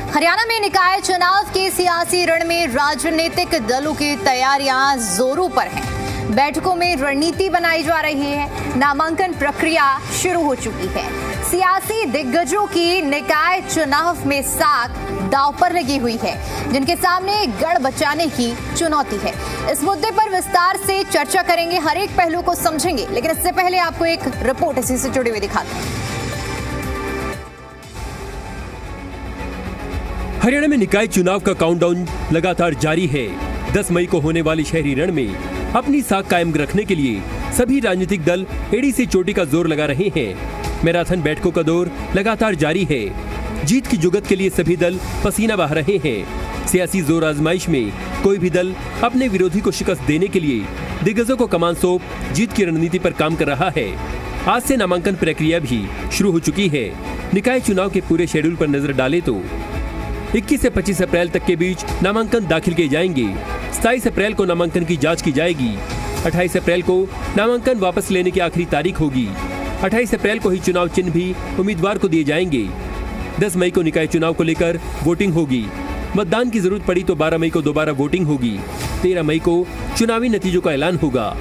हरियाणा में निकाय चुनाव के सियासी रण में राजनीतिक दलों की तैयारियां जोरों पर हैं। बैठकों में रणनीति बनाई जा रही है। नामांकन प्रक्रिया शुरू हो चुकी है। सियासी दिग्गजों की निकाय चुनाव में साख दांव पर लगी हुई है, जिनके सामने गढ़ बचाने की चुनौती है। इस मुद्दे पर विस्तार से चर्चा करेंगे, हर एक पहलू को समझेंगे, लेकिन इससे पहले आपको एक रिपोर्ट इसी से जुड़ी हुई दिखाते हैं। हरियाणा में निकाय चुनाव का काउंटडाउन लगातार जारी है। 10 मई को होने वाली शहरी रण में अपनी साख कायम रखने के लिए सभी राजनीतिक दल एड़ी से चोटी का जोर लगा रहे हैं। मैराथन बैठकों का दौर लगातार जारी है। जीत की जुगत के लिए सभी दल पसीना बहा रहे हैं। सियासी जोर आजमाइश में कोई भी दल अपने विरोधी को शिकस्त देने के लिए दिग्गजों को कमान सौंप जीत की रणनीति पर काम कर रहा है। आज से नामांकन प्रक्रिया भी शुरू हो चुकी है। निकाय चुनाव के पूरे शेड्यूल पर नजर डालें तो 21 से 25 अप्रैल तक के बीच नामांकन दाखिल किए जाएंगे। 27 अप्रैल को नामांकन की जांच की जाएगी। 28 अप्रैल को नामांकन वापस लेने की आखिरी तारीख होगी। 28 अप्रैल को ही चुनाव चिन्ह भी उम्मीदवार को दिए जाएंगे। 10 मई को निकाय चुनाव को लेकर वोटिंग होगी। मतदान की जरूरत पड़ी तो 12 मई को दोबारा वोटिंग होगी। 13 मई को चुनावी नतीजों का ऐलान होगा।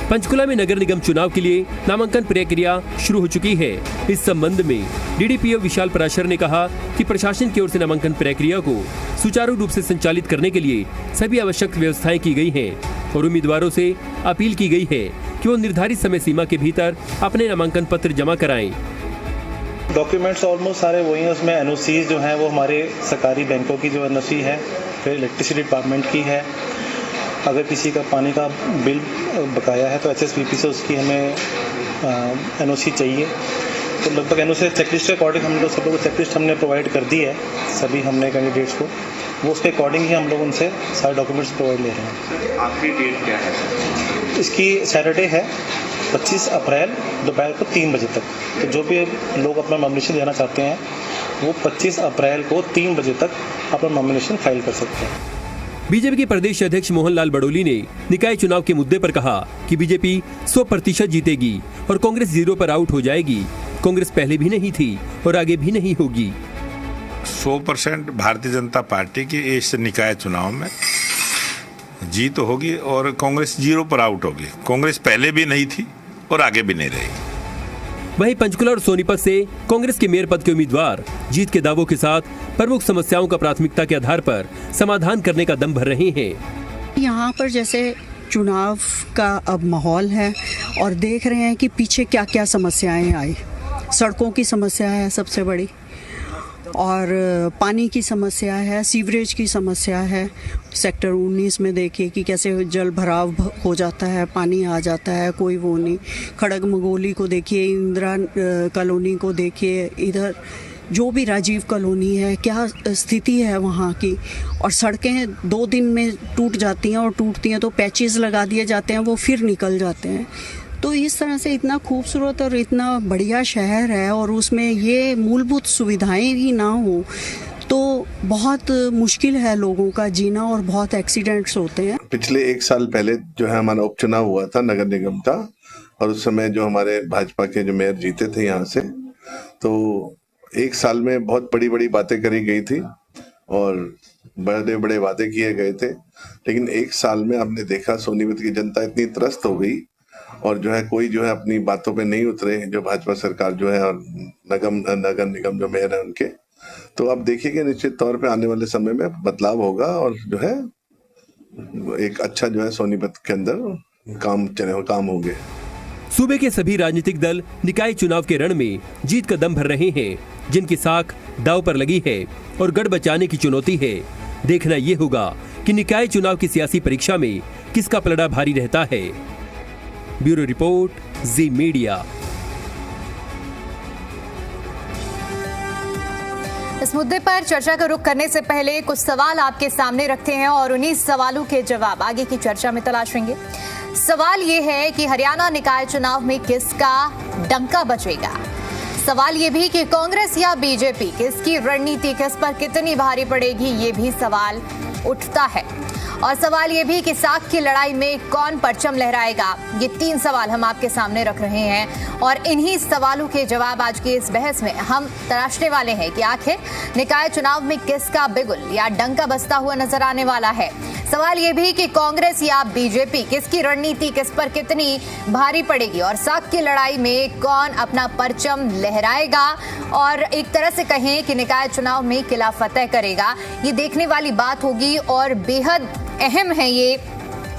पंचकुला में नगर निगम चुनाव के लिए नामांकन प्रक्रिया शुरू हो चुकी है। इस संबंध में डीडीपीओ विशाल पराशर ने कहा कि प्रशासन की ओर से नामांकन प्रक्रिया को सुचारू रूप से संचालित करने के लिए सभी आवश्यक व्यवस्थाएं की गई हैं और उम्मीदवारों से अपील की गई है कि वो निर्धारित समय सीमा के भीतर अपने नामांकन पत्र जमा कराएं। डॉक्यूमेंट्स ऑलमोस्ट सारे वही हैं। उसमें एनओसी जो हैं वो हमारे सरकारी बैंकों की जो एनओसी है, फिर इलेक्ट्रिसिटी डिपार्टमेंट की है। अगर किसी का पानी का बिल बकाया है तो एचएसपीपी से उसकी हमें एनओसी चाहिए। तो लगभग एनओसी चेकलिस्ट के अकॉर्डिंग हम लोग सब लोग चेकलिस्ट हमने प्रोवाइड कर दी है सभी हमने कैंडिडेट्स को। वो उसके अकॉर्डिंग ही हम लोग उनसे सारे डॉक्यूमेंट्स प्रोवाइड ले रहे हैं। आखिरी डेट क्या है? इसकी सैटरडे है 25 अप्रैल दोपहर को 3 बजे तक। तो जो भी लोग अपना नॉमिनेशन देना चाहते हैं वो 25 अप्रैल को 3 बजे तक अपना नॉमिनेशन फाइल कर सकते हैं। बीजेपी के प्रदेश अध्यक्ष मोहनलाल बडोली ने निकाय चुनाव के मुद्दे पर कहा कि बीजेपी 100% जीतेगी और कांग्रेस 0 पर आउट हो जाएगी। कांग्रेस पहले भी नहीं थी और आगे भी नहीं होगी। 100% भारतीय जनता पार्टी की इस निकाय चुनाव में जीत होगी और कांग्रेस 0 पर आउट होगी। कांग्रेस पहले भी नहीं थी और आगे भी नहीं रहेगी। वहीं पंचकुला और सोनीपत से कांग्रेस के मेयर पद के उम्मीदवार जीत के दावों के साथ प्रमुख समस्याओं का प्राथमिकता के आधार पर समाधान करने का दम भर रहे हैं। यहाँ पर जैसे चुनाव का अब माहौल है और देख रहे हैं कि पीछे क्या क्या समस्याएं आई। सड़कों की समस्या है सबसे बड़ी, और पानी की समस्या है, सीवरेज की समस्या है। सेक्टर 19 में देखिए कि कैसे जल भराव हो जाता है, पानी आ जाता है, कोई वो नहीं। खड़गमगोली को देखिए, इंदिरा कॉलोनी को देखिए, इधर जो भी राजीव कॉलोनी है, क्या स्थिति है वहाँ की। और सड़कें 2 दिन में टूट जाती हैं और टूटती हैं तो पैचेस लगा दिए जाते हैं, वो फिर निकल जाते हैं। तो इस तरह से इतना खूबसूरत और इतना बढ़िया शहर है और उसमें ये मूलभूत सुविधाएं ही ना हो तो बहुत मुश्किल है लोगों का जीना और बहुत एक्सीडेंट्स होते हैं। पिछले 1 साल पहले जो है हमारा उपचुनाव हुआ था नगर निगम का, और उस समय जो हमारे भाजपा के जो मेयर जीते थे यहाँ से, तो 1 साल में बहुत बड़ी बड़ी बातें करी गई थी और बड़े बड़े वादे किए गए थे। लेकिन 1 साल में आपने देखा सोनीपत की जनता इतनी त्रस्त हो गई और जो है कोई जो है अपनी बातों पे नहीं उतरे, जो भाजपा सरकार जो है और नगर निगम जो मेयर है उनके। तो आप देखिए कि निश्चित तौर पे आने वाले समय में बदलाव होगा और जो है एक अच्छा जो है सोनीपत के अंदर काम होंगे। सूबे के सभी राजनीतिक दल निकाय चुनाव के रण में जीत का दम भर रहे हैं, जिनकी साख दांव पर लगी है और गढ़ बचाने की चुनौती है। देखना ये होगा कि निकाय चुनाव की सियासी परीक्षा में किसका पलड़ा भारी रहता है। ब्यूरो रिपोर्ट, जी मीडिया। इस मुद्दे पर चर्चा का रुख करने से पहले कुछ सवाल आपके सामने रखते हैं और उन्हीं सवालों के जवाब आगे की चर्चा में तलाशेंगे। सवाल ये है कि हरियाणा निकाय चुनाव में किसका डंका बजेगा। सवाल ये भी कि कांग्रेस या बीजेपी, किसकी रणनीति किस पर कितनी भारी पड़ेगी, ये भी सवाल उठता है। और सवाल ये भी कि साख की लड़ाई में कौन परचम लहराएगा। ये 3 सवाल हम आपके सामने रख रहे हैं और इन्हीं सवालों के जवाब आज की इस बहस में हम तराशने वाले हैं कि आखिर निकाय चुनाव में किसका बिगुल या डंका बजता हुआ नजर आने वाला है। सवाल ये भी कि कांग्रेस या बीजेपी, किसकी रणनीति किस पर कितनी भारी पड़ेगी और साख की लड़ाई में कौन अपना परचम लहराएगा और एक तरह से कहें कि निकाय चुनाव में किला फतेह करेगा। ये देखने वाली बात होगी और बेहद अहम है ये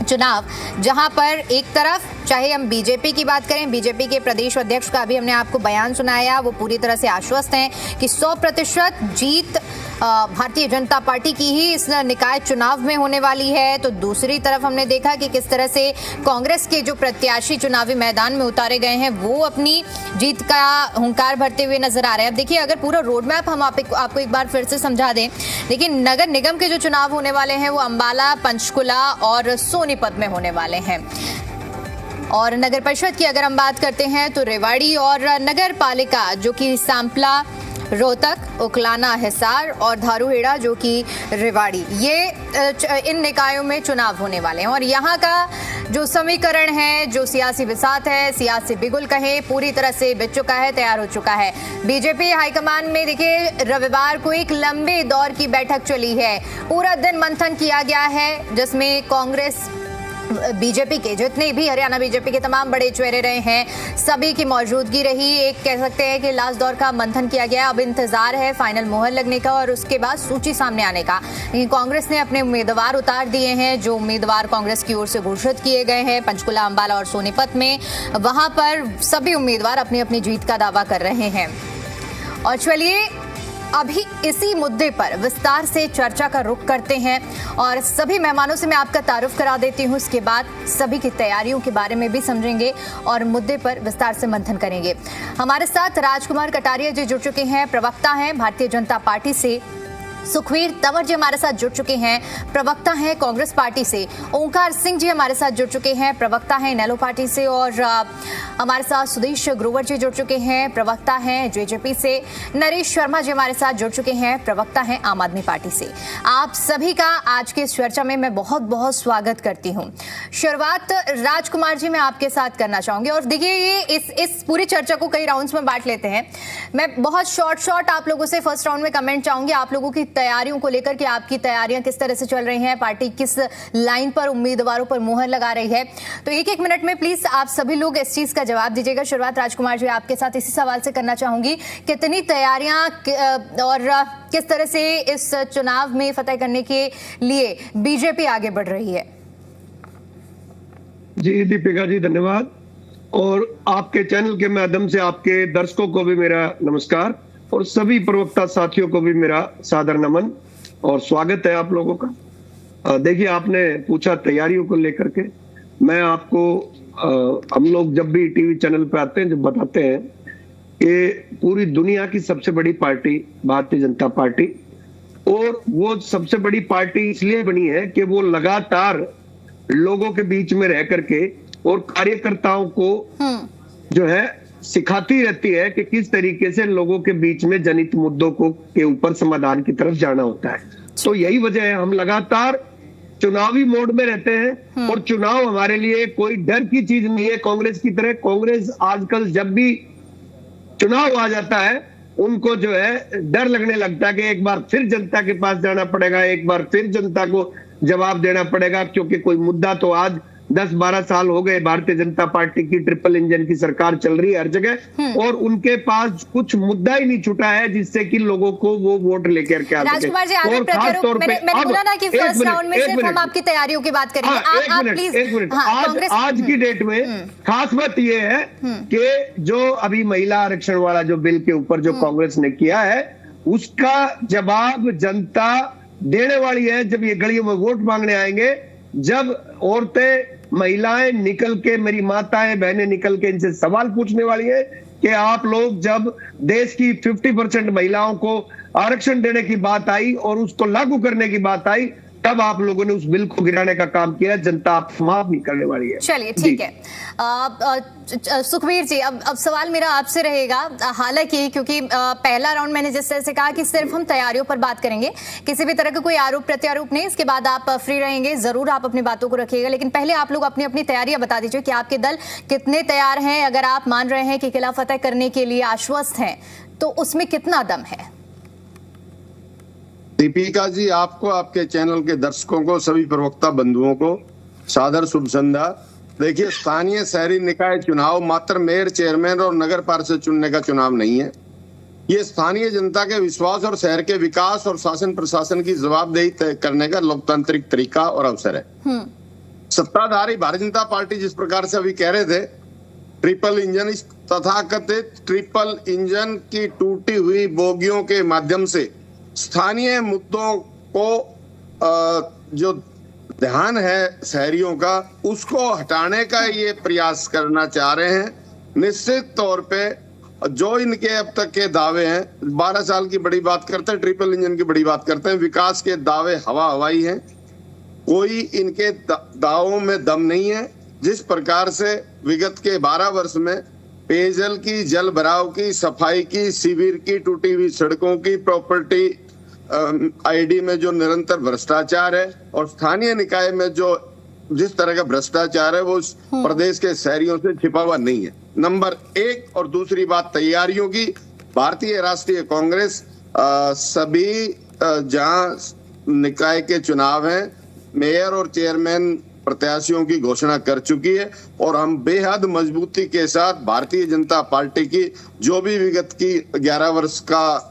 चुनाव, जहां पर एक तरफ चाहे हम बीजेपी की बात करें, बीजेपी के प्रदेश अध्यक्ष का भी हमने आपको बयान सुनाया, वो पूरी तरह से आश्वस्त हैं कि 100% जीत भारतीय जनता पार्टी की ही इस निकाय चुनाव में होने वाली है। तो दूसरी तरफ हमने देखा कि किस तरह से कांग्रेस के जो प्रत्याशी चुनावी मैदान में उतारे गए हैं वो अपनी जीत का हुंकार भरते हुए नजर आ रहे हैं। अब देखिए, अगर पूरा रोड मैप हम आपको एक बार फिर से समझा दें, लेकिन नगर निगम के जो चुनाव होने वाले हैं वो अंबाला, पंचकुला और सोनीपत में होने वाले हैं। और नगर परिषद की अगर हम बात करते हैं तो रेवाड़ी और नगर पालिका जो कि सांपला, रोहतक, उकलाना, हिसार और धारूहेड़ा जो कि रेवाड़ी, ये इन निकायों में चुनाव होने वाले हैं। और यहाँ का जो समीकरण है, जो सियासी बिसात है, सियासी बिगुल कहे, पूरी तरह से बिछ चुका है, तैयार हो चुका है। बीजेपी हाईकमान में देखिए, रविवार को एक लंबे दौर की बैठक चली है, पूरा दिन मंथन किया गया है जिसमें कांग्रेस, बीजेपी के जितने भी हरियाणा बीजेपी के तमाम बड़े चेहरे रहे हैं सभी की मौजूदगी रही। एक कह सकते हैं कि लास्ट दौर का मंथन किया गया। अब इंतजार है फाइनल मोहर लगने का और उसके बाद सूची सामने आने का। लेकिन कांग्रेस ने अपने उम्मीदवार उतार दिए हैं, जो उम्मीदवार कांग्रेस की ओर से घोषित किए गए हैं पंचकुला, अंबाला और सोनीपत में। वहां पर सभी उम्मीदवार अपनी अपनी जीत का दावा कर रहे हैं। और चलिए अभी इसी मुद्दे पर विस्तार से चर्चा का रुख करते हैं और सभी मेहमानों से मैं आपका तारुफ करा देती हूं। इसके बाद सभी की तैयारियों के बारे में भी समझेंगे और मुद्दे पर विस्तार से मंथन करेंगे। हमारे साथ राजकुमार कटारिया जी जुड़ चुके हैं, प्रवक्ता हैं भारतीय जनता पार्टी से। सुखवीर तंवर जी हमारे साथ जुड़ चुके हैं, प्रवक्ता हैं कांग्रेस पार्टी से। ओंकार सिंह जी हमारे साथ जुड़ चुके हैं, प्रवक्ता हैं इनेलो पार्टी से। और हमारे साथ सुदेश ग्रोवर जी जुड़ चुके हैं, प्रवक्ता हैं जेजेपी से। नरेश शर्मा जी हमारे साथ जुड़ चुके हैं, प्रवक्ता हैं आम आदमी पार्टी से। आप सभी का आज के इस चर्चा में मैं बहुत बहुत स्वागत करती हूँ। शुरुआत राजकुमार जी मैं आपके साथ करना चाहूंगी। और देखिए, ये इस पूरी चर्चा को कई राउंड्स में बांट लेते हैं। मैं बहुत शॉर्ट आप लोगों से फर्स्ट राउंड में कमेंट चाहूंगी आप लोगों की तैयारियों को लेकर कि आपकी तैयारियां किस तरह से चल रही हैं, पार्टी किस लाइन पर उम्मीदवारों पर मुहर लगा रही है। तो एक मिनट में प्लीज आप सभी लोग इस चीज का जवाब दीजिएगा। शुरुआत राजकुमार जी आपके साथ इसी सवाल से करना चाहूंगी, कितनी तैयारियां और किस तरह से इस चुनाव में फतेह करने के लिए बीजेपी आगे बढ़ रही है? जी दीपिका जी धन्यवाद, और आपके चैनल के माध्यम से आपके दर्शकों को भी मेरा नमस्कार और सभी प्रवक्ता साथियों को भी मेरा सादर नमन और स्वागत है आप लोगों का। देखिए, आपने पूछा तैयारियों को लेकर के, मैं आपको हम लोग जब भी टीवी चैनल पे आते हैं जब बताते हैं कि पूरी दुनिया की सबसे बड़ी पार्टी भारतीय जनता पार्टी, और वो सबसे बड़ी पार्टी इसलिए बनी है कि वो लगातार लोगों के बीच में रह करके और कार्यकर्ताओं को जो है सिखाती रहती है कि किस तरीके से लोगों के बीच में जनित मुद्दों को के ऊपर समाधान की तरफ जाना होता है। तो यही वजह है हम लगातार चुनावी मोड में रहते हैं और चुनाव हमारे लिए कोई डर की चीज नहीं है कांग्रेस की तरह। कांग्रेस आजकल जब भी चुनाव आ जाता है उनको जो है डर लगने लगता है कि एक बार फिर जनता के पास जाना पड़ेगा, एक बार फिर जनता को जवाब देना पड़ेगा, क्योंकि कोई मुद्दा तो आज 10-12 साल हो गए भारतीय जनता पार्टी की ट्रिपल इंजन की सरकार चल रही है हर जगह, और उनके पास कुछ मुद्दा ही नहीं छूटा है जिससे कि लोगों को वो वोट लेकर के आ सके। राजकुमार जी आगे प्रत्यारोप, मैंने बोला ना कि फर्स्ट राउंड में सिर्फ हम आपकी तैयारियों की बात करेंगे। आप प्लीज एक मिनट। आज की डेट में खास बात ये है कि जो अभी महिला आरक्षण वाला जो बिल के ऊपर जो कांग्रेस ने किया है उसका जवाब जनता देने वाली है। जब ये गलियों में वोट मांगने आएंगे, जब औरतें महिलाएं निकल के, मेरी माताएं बहनें निकल के इनसे सवाल पूछने वाली है कि आप लोग जब देश की 50% महिलाओं को आरक्षण देने की बात आई और उसको लागू करने की बात आई तब आप लोगों ने उस बिल को गिराने का काम किया, जनता आप माफ नहीं करने वाली है। चलिए ठीक है। सुखबीर जी, अब सवाल मेरा आपसे रहेगा, हालांकि क्योंकि पहला राउंड मैंने जिस तरह से कहा कि सिर्फ हम तैयारियों पर बात करेंगे, किसी भी तरह का कोई आरोप प्रत्यारोप नहीं, इसके बाद आप फ्री रहेंगे, जरूर आप अपनी बातों को रखिएगा, लेकिन पहले आप लोग अपनी अपनी तैयारियां बता दीजिए कि आपके दल कितने तैयार हैं। अगर आप मान रहे हैं कि किला फतेह करने के लिए आश्वस्त हैं तो उसमें कितना दम है? दीपिका जी, आपको, आपके चैनल के दर्शकों को, सभी प्रवक्ता बंधुओं को सादर शुभ संध्या। देखिए, स्थानीय शहरी निकाय चुनाव मात्र मेयर, चेयरमैन और नगर पार्षद चुनने का चुनाव नहीं है। ये स्थानीय जनता के विश्वास और शहर के विकास और शासन प्रशासन की जवाबदेही तय करने का लोकतांत्रिक तरीका और अवसर है। सत्ताधारी भारतीय जनता पार्टी जिस प्रकार से अभी कह रहे थे, ट्रिपल इंजन, इस तथाकथित ट्रिपल इंजन की टूटी हुई बोगियों के माध्यम से स्थानीय मुद्दों को जो ध्यान है शहरियों का, उसको हटाने का ये प्रयास करना चाह रहे हैं। निश्चित तौर पे जो इनके अब तक के दावे हैं, 12 साल की बड़ी बात करते हैं, ट्रिपल इंजन की बड़ी बात करते हैं, विकास के दावे हवा हवाई हैं, कोई इनके दावों में दम नहीं है। जिस प्रकार से विगत के 12 वर्ष में पेयजल की, जल भराव की, सफाई की, शिविर की, टूटी हुई सड़कों की, प्रॉपर्टी आईडी में जो निरंतर भ्रष्टाचार है और स्थानीय निकाय में जो जिस तरह का भ्रष्टाचार है, वो प्रदेश के शहरियों से छिपा हुआ नहीं है, नंबर 1। और दूसरी बात तैयारियों की, भारतीय राष्ट्रीय कांग्रेस सभी जहां निकाय के चुनाव हैं, मेयर और चेयरमैन प्रत्याशियों की घोषणा कर चुकी है और हम बेहद मजबूती के साथ भारतीय जनता पार्टी की जो भी विगत की 11 वर्ष का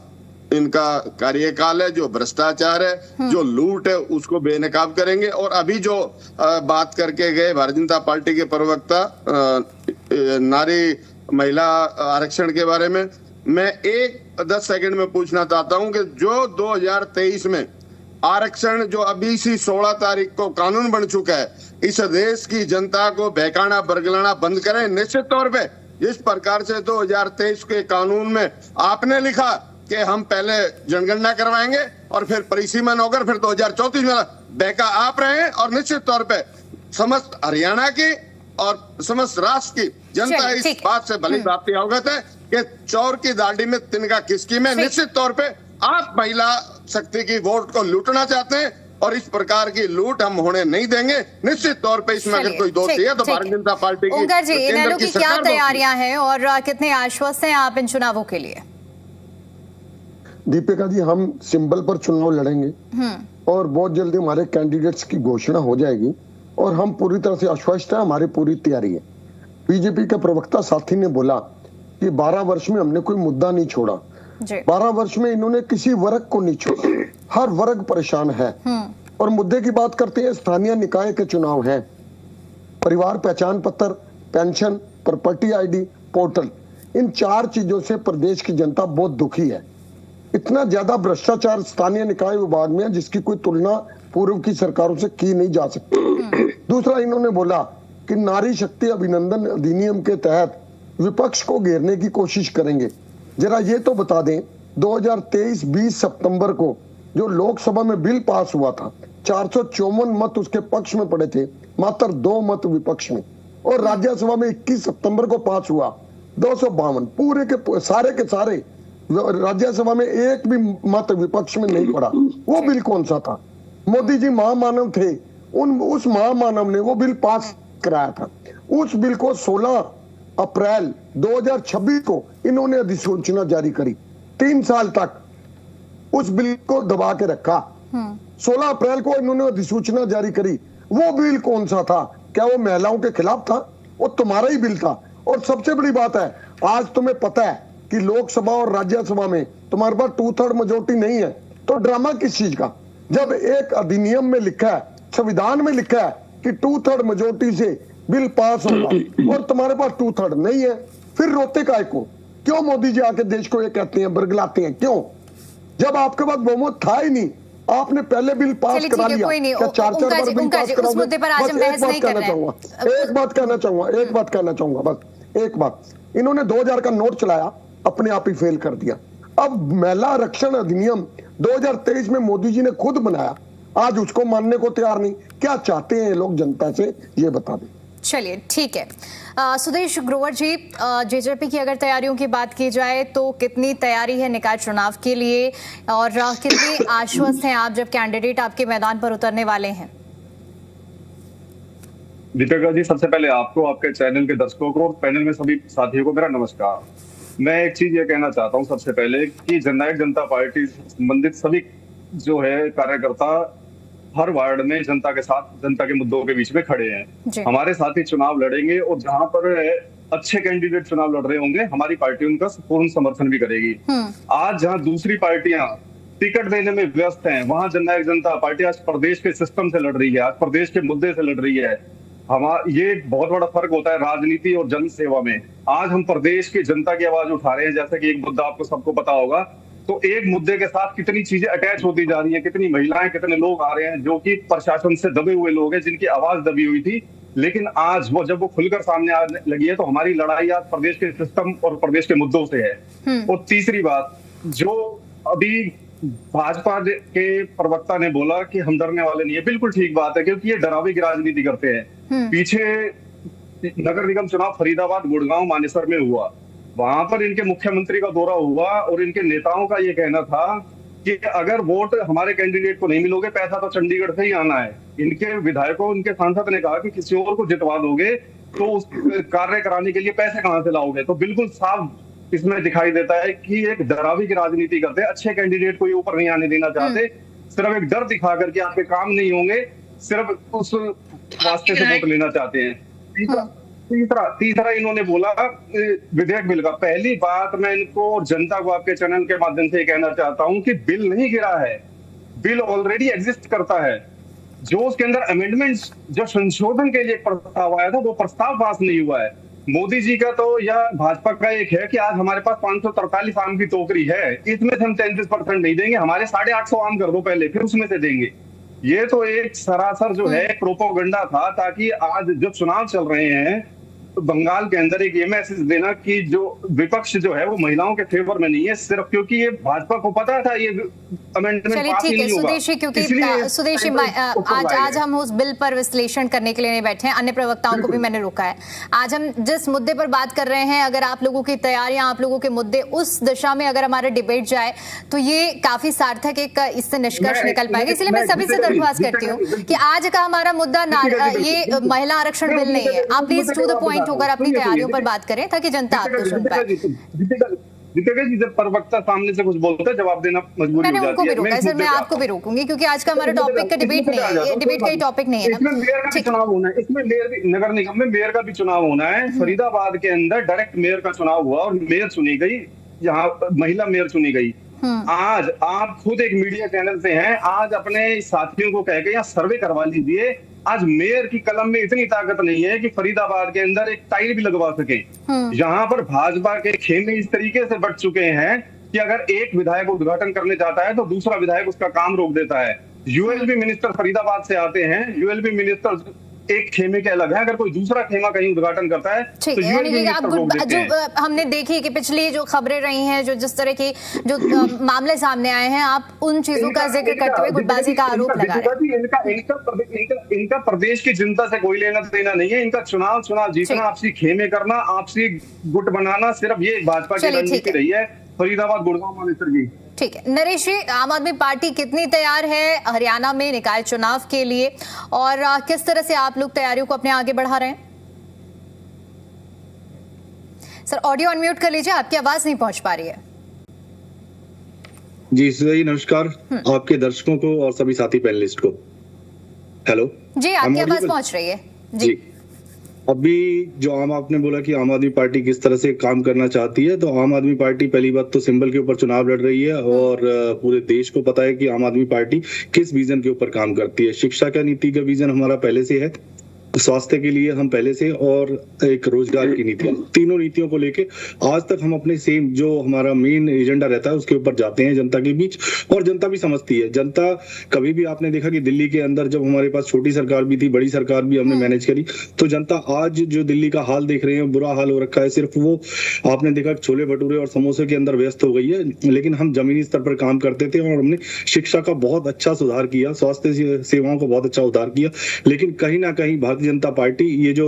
इनका कार्यकाल है, जो भ्रष्टाचार है, जो लूट है, उसको बेनकाब करेंगे। और अभी जो बात करके गए भारतीय जनता पार्टी के प्रवक्ता नारी महिला आरक्षण के बारे में, मैं 10 सेकंड में पूछना चाहता हूं कि जो 2023 में आरक्षण जो अभी सी 16 तारीख को कानून बन चुका है, इस देश की जनता को बहकाना बरगलाना बंद करें। निश्चित तौर पे जिस प्रकार से 2023 के कानून में आपने लिखा कि हम पहले जनगणना करवाएंगे और फिर परिसीमन होकर फिर 2034 में बहका आप रहे हैं, और निश्चित तौर पे समस्त हरियाणा की और समस्त राष्ट्र की जनता इस बात से भली भांति अवगत है कि चौर की दाढ़ी में तिनका किसकी में। निश्चित तौर पे आप महिला शक्ति की वोट को लूटना चाहते हैं और इस प्रकार की लूट हम होने नहीं देंगे। निश्चित तौर पे इसमें अगर कोई दोष है तो भारतीय जनता पार्टी की ओंकार जी, इनेलो की क्या तैयारियां हैं और कितने आश्वस्त हैं आप इन चुनावों के लिए? दीपिका जी, हम सिंबल पर चुनाव लड़ेंगे और बहुत जल्दी हमारे कैंडिडेट्स की घोषणा हो जाएगी और हम पूरी तरह से आश्वस्त हैं, हमारी पूरी तैयारी है। बीजेपी के प्रवक्ता साथी ने बोला कि 12 वर्ष में हमने कोई मुद्दा नहीं छोड़ा, 12 वर्ष में इन्होंने किसी वर्ग को नहीं छोड़ा, हर वर्ग परेशान है। और मुद्दे की बात करते हैं, स्थानीय निकाय के चुनाव हैं, परिवार पहचान पत्र, पेंशन, प्रॉपर्टी आईडी, पोर्टल, इन 4 चीजों से प्रदेश की जनता बहुत दुखी है। इतना ज्यादा भ्रष्टाचार स्थानीय निकाय विभाग में है जिसकी कोई तुलना पूर्व की सरकारों से की नहीं जा सकती। दूसरा, इन्होंने बोला कि नारी शक्ति अभिनंदन अधिनियम के तहत विपक्ष को घेरने की कोशिश करेंगे। जरा ये तो बता दें, 2023 20 सितंबर को जो लोकसभा में बिल पास हुआ था, 454 मत उसके पक्ष में पड़े थे, मात्र 2 मत विपक्ष में, और राज्यसभा में 21 सितंबर को पास हुआ 252, पूरे के सारे राज्यसभा में एक भी मत विपक्ष में नहीं पड़ा। वो बिल कौन सा था? मोदी जी महामानव थे, उस महामानव ने वो बिल पास कराया था। उस बिल को 16 अप्रैल 2026 को इन्होंने अधिसूचना जारी करी, 3 साल तक उस बिल को दबा के रखा। 16 अप्रैल को इन्होंने अधिसूचना जारी करी। वो बिल कौन सा था? क्या वो महिलाओं के खिलाफ था? वो तुम्हारा ही बिल था। और सबसे बड़ी बात है, आज तुम्हें पता है कि लोकसभा और राज्यसभा में तुम्हारे पास 2/3 मेजोरिटी नहीं है, तो ड्रामा किस चीज का? जब एक अधिनियम में लिखा है, संविधान में लिखा है कि 2/3 मेजोरिटी से बिल पास होगा और तुम्हारे पास 2/3 नहीं है, फिर रोते काहे को? क्यों मोदी जी आके देश को ये कहते हैं, बरगलाते हैं क्यों? जब आपके पास बहुमत था ही नहीं, आपने पहले बिल पास करा लिया। क्या 4-4 बार बिल पास कराओगे? एक बात कहना चाहूंगा, बस एक बात। इन्होंने 2000 का नोट चलाया, अपने आप ही फेल कर दिया। अब महिला आरक्षण अधिनियम 2023 में मोदी जी ने खुद बनाया आज उसको मानने को तैयार नहीं। क्या चाहते हैं ये लोग जनता से, ये बता दें। चलिए ठीक है। सुदेश ग्रोवर जी, जेजेपी की अगर तैयारियों की बात की जाए तो कितनी तैयारी है निकाय चुनाव के लिए और कितनी आश्वस्त हैं आप जब कैंडिडेट आपके मैदान पर उतरने वाले हैं? दीपिका जी, सबसे पहले आपको, आपके चैनल के दर्शकों को और पैनल में सभी साथियों को मेरा नमस्कार। मैं एक चीज ये कहना चाहता हूं सबसे पहले कि जननायक जनता पार्टी से संबंधित सभी जो है कार्यकर्ता हर वार्ड में जनता के साथ, जनता के मुद्दों के बीच में खड़े हैं। हमारे साथी चुनाव लड़ेंगे और जहां पर अच्छे कैंडिडेट चुनाव लड़ रहे होंगे हमारी पार्टी उनका पूर्ण समर्थन भी करेगी। आज जहां दूसरी पार्टियां टिकट देने में व्यस्त हैं, वहां जननायक जनता पार्टी आज प्रदेश के सिस्टम से लड़ रही है, आज प्रदेश के मुद्दे से लड़ रही है। ये बहुत बड़ा फर्क होता है राजनीति और जन सेवा में। आज हम प्रदेश की जनता की आवाज उठा रहे हैं, जैसे कि एक मुद्दा आपको सबको पता होगा, तो एक मुद्दे के साथ कितनी चीजें अटैच होती जा रही है, कितनी महिलाएं, कितने लोग आ रहे हैं जो कि प्रशासन से दबे हुए लोग हैं, जिनकी आवाज दबी हुई थी, लेकिन आज जब वो खुलकर सामने आने लगी है, तो हमारी लड़ाई आज प्रदेश के सिस्टम और प्रदेश के मुद्दों से है। और तीसरी बात, जो अभी भाजपा के प्रवक्ता ने बोला कि हम डरने वाले नहीं है, बिल्कुल ठीक बात है, क्योंकि ये डरावे की राजनीति करते हैं। पीछे नगर निगम चुनाव फरीदाबाद, गुड़गांव, मानेसर में हुआ, वहां पर इनके मुख्यमंत्री का दौरा हुआ और इनके नेताओं का ये कहना था कि अगर वोट हमारे कैंडिडेट को नहीं मिलोगे, पैसा तो चंडीगढ़ से ही आना है। इनके विधायकों, उनके सांसद ने कहा कि किसी और को जितवा दोगे तो उस कार्य कराने के लिए पैसे कहां से लाओगे। तो बिल्कुल साफ इसमें दिखाई देता है कि एक डरावे की राजनीति करते हैं, अच्छे कैंडिडेट को ये ऊपर नहीं आने देना चाहते, सिर्फ एक डर दिखा करके आपके काम नहीं होंगे, सिर्फ उस वास्ते से वोट लेना चाहते हैं। तीसरा इन्होंने बोला विधेयक बिल का। पहली बात मैं इनको और जनता को आपके चैनल के माध्यम से कहना चाहता हूं कि बिल नहीं गिरा है, बिल ऑलरेडी एग्जिस्ट करता है। जो उसके अंदर अमेंडमेंट्स, जो संशोधन के लिए प्रस्ताव आया था, वो प्रस्ताव पास नहीं हुआ है। मोदी जी का तो या भाजपा का एक है कि आज हमारे पास 543 आम की टोकरी है, इसमें से हम 33% नहीं देंगे, हमारे 850 आम कर दो पहले, फिर उसमें से देंगे। ये तो एक सरासर जो है प्रोपोगंडा था, ताकि आज जो चुनाव चल रहे हैं तो बंगाल के अंदर एक ये मैसेज देना कि जो विपक्ष जो है वो महिलाओं के फेवर में नहीं है, सिर्फ क्योंकि ये भाजपा को पता था ये अमेंडमेंट पास ही नहीं होगा। सुदेशी, क्योंकि सुदेशी आज हम उस बिल पर विश्लेषण करने के लिए नहीं बैठे हैं, अन्य प्रवक्ताओं को भी मैंने रोका है। आज हम जिस मुद्दे पर बात कर रहे हैं, अगर आप लोगों की तैयारियां, आप लोगों के मुद्दे उस दिशा में अगर हमारा डिबेट जाए तो ये काफी सार्थक एक इससे निष्कर्ष निकल पाएगा। इसलिए मैं सभी से दरख्वास्त करती हूँ कि आज का हमारा मुद्दा ये महिला आरक्षण बिल नहीं है। आप प्लीज टू द पॉइंट होकर अपनी तैयारियों पर बात करें ताकि जनता आपको सुन पाए। दीपिका जी, जब प्रवक्ता सामने से कुछ बोलते हैं, जवाब देना मजबूरी हो जाती है। मैंने उनको भी रोका है सर, मैं आपको भी रोकूंगी क्योंकि आज का हमारा टॉपिक का डिबेट नहीं है, ये डिबेट का ही टॉपिक नहीं है ना। इसमें मेयर का भी चुनाव होना है, इसमें नगर निगम में मेयर का भी चुनाव होना है। फरीदाबाद के अंदर डायरेक्ट मेयर का चुनाव हुआ और मेयर चुनी गई, यहाँ महिला मेयर चुनी गई। आज आप खुद एक मीडिया चैनल से हैं, आज अपने साथियों को कह के यहाँ सर्वे करवा लीजिए। आज मेयर की कलम में इतनी ताकत नहीं है कि फरीदाबाद के अंदर एक टाइल भी लगवा सके। यहाँ पर भाजपा के खेमे इस तरीके से बढ़ चुके हैं कि अगर एक विधायक उद्घाटन करने जाता है तो दूसरा विधायक उसका काम रोक देता है। यूएलबी मिनिस्टर फरीदाबाद से आते हैं, यूएलबी मिनिस्टर एक खेमे के अलग है, अगर कोई दूसरा खेमा कहीं उद्घाटन करता है तो जो हमने देखी कि पिछली जो खबरें रही हैं, जो जिस तरह की जो मामले सामने आए हैं, आप उन चीजों का जिक्र करते हुए गुटबाजी का आरोप लगा रहे हैं। इनका प्रदेश की जनता से कोई लेना देना नहीं है। इनका चुनाव जीतना, आपसी खेमे करना, आपसी गुट बनाना, सिर्फ ये भाजपा की रणनीति रही है फरीदाबाद, गुड़गांव, मानेसर की। ठीक है नरेश जी, आम आदमी पार्टी कितनी तैयार है हरियाणा में निकाय चुनाव के लिए और किस तरह से आप लोग तैयारियों को अपने आगे बढ़ा रहे हैं? सर ऑडियो अनम्यूट कर लीजिए, आपकी आवाज नहीं पहुंच पा रही है। जी सही, नमस्कार आपके दर्शकों को और सभी साथी पैनलिस्ट को। हेलो जी, आपकी आवाज पहुंच रही है जी। अभी जो आपने बोला कि आम आदमी पार्टी किस तरह से काम करना चाहती है, तो आम आदमी पार्टी पहली बात तो सिंबल के ऊपर चुनाव लड़ रही है और पूरे देश को पता है कि आम आदमी पार्टी किस विजन के ऊपर काम करती है। शिक्षा का नीति का विजन हमारा पहले से है, स्वास्थ्य के लिए हम पहले से, और एक रोजगार की नीतियां, तीनों नीतियों को लेके आज तक हम अपने सेम जो हमारा मेन एजेंडा रहता है उसके ऊपर जाते हैं जनता के बीच, और जनता भी समझती है। जनता कभी भी आपने देखा कि दिल्ली के अंदर जब हमारे पास छोटी सरकार भी थी, बड़ी सरकार भी हमने मैनेज करी, तो जनता आज जो दिल्ली का हाल देख रहे हैं, बुरा हाल हो रखा है, सिर्फ वो आपने देखा छोले भटूरे और समोसे के अंदर व्यस्त हो गई है। लेकिन हम जमीनी स्तर पर काम करते थे और हमने शिक्षा का बहुत अच्छा सुधार किया, स्वास्थ्य सेवाओं को बहुत अच्छा सुधार किया। लेकिन कहीं ना कहीं भारतीय जनता पार्टी ये जो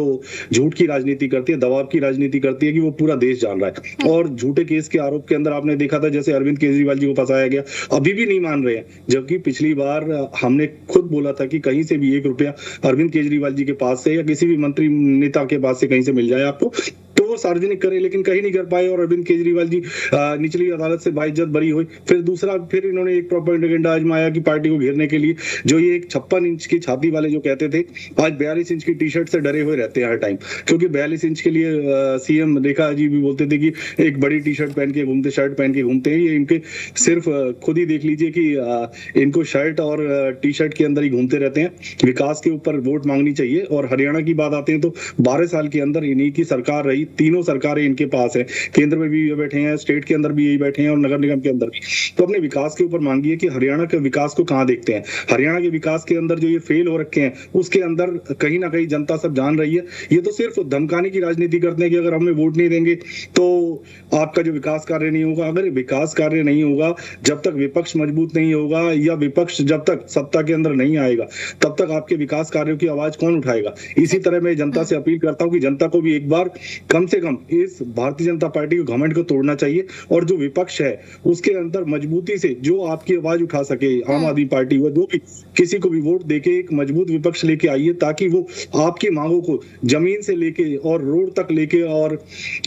झूठ की राजनीति करती है, दबाव की राजनीति करती है कि वो पूरा देश जान रहा है, और झूठे केस के आरोप के अंदर आपने देखा था जैसे अरविंद केजरीवाल जी को फंसाया गया, अभी भी नहीं मान रहे हैं। जबकि पिछली बार हमने खुद बोला था कि कहीं से भी 1 रुपया अरविंद केजरीवाल जी के पास से या किसी भी मंत्री नेता के पास से कहीं से मिल जाए आपको तो वो सार्वजनिक करे, लेकिन कहीं नहीं कर पाए, और अरविंद केजरीवाल जी निचली अदालत से बाइज्जत बरी हुई। फिर इन्होंने एक प्रोपेगेंडा आजमाया कि पार्टी को घेरने के लिए, जो ये एक 56 इंच की छाती वाले जो कहते थे, आज 42 इंच की टी शर्ट से डरे हुए रहते हैं हर टाइम, क्योंकि 42 इंच के लिए सीएम रेखा जी भी बोलते थे कि एक बड़ी टी शर्ट पहन के घूमते, शर्ट पहन के घूमते हैं। ये इनके सिर्फ खुद ही देख लीजिए कि इनको शर्ट और टी शर्ट के अंदर ही घूमते रहते हैं। विकास के ऊपर वोट मांगनी चाहिए। और हरियाणा की बात आते हैं तो 12 साल के अंदर इन्हीं की सरकार रही, तीनों सरकारें इनके पास है, केंद्र में भी ये बैठे हैं, स्टेट के अंदर भी यही बैठे हैं और नगर निगम के अंदर भी। तो अपने विकास के ऊपर मांगिए कि हरियाणा के विकास को कहां देखते हैं। हरियाणा के विकास के अंदर जो ये फेल हो रखे हैं उसके अंदर कहीं ना कहीं जनता सब जान रही है। ये तो सिर्फ धमकाने की राजनीति करते हैं कि अगर हमें वोट नहीं देंगे तो आपका जो विकास कार्य नहीं होगा। अगर विकास कार्य नहीं होगा, जब तक विपक्ष मजबूत नहीं होगा या विपक्ष जब तक सत्ता के अंदर नहीं आएगा, तब तक आपके विकास कार्यों की आवाज कौन उठाएगा। इसी तरह मैं जनता से अपील करता हूं कि जनता को भी एक बार कम से कम इस भारतीय जनता पार्टी को घमंड को तोड़ना चाहिए, और जो विपक्ष है उसके अंदर मजबूती से जो आपकी आवाज उठा सके, आम आदमी पार्टी वो जो भी किसी को भी वोट देके एक मजबूत विपक्ष लेके आइए, ताकि वो आपकी मांगों को जमीन से लेके और रोड तक लेके और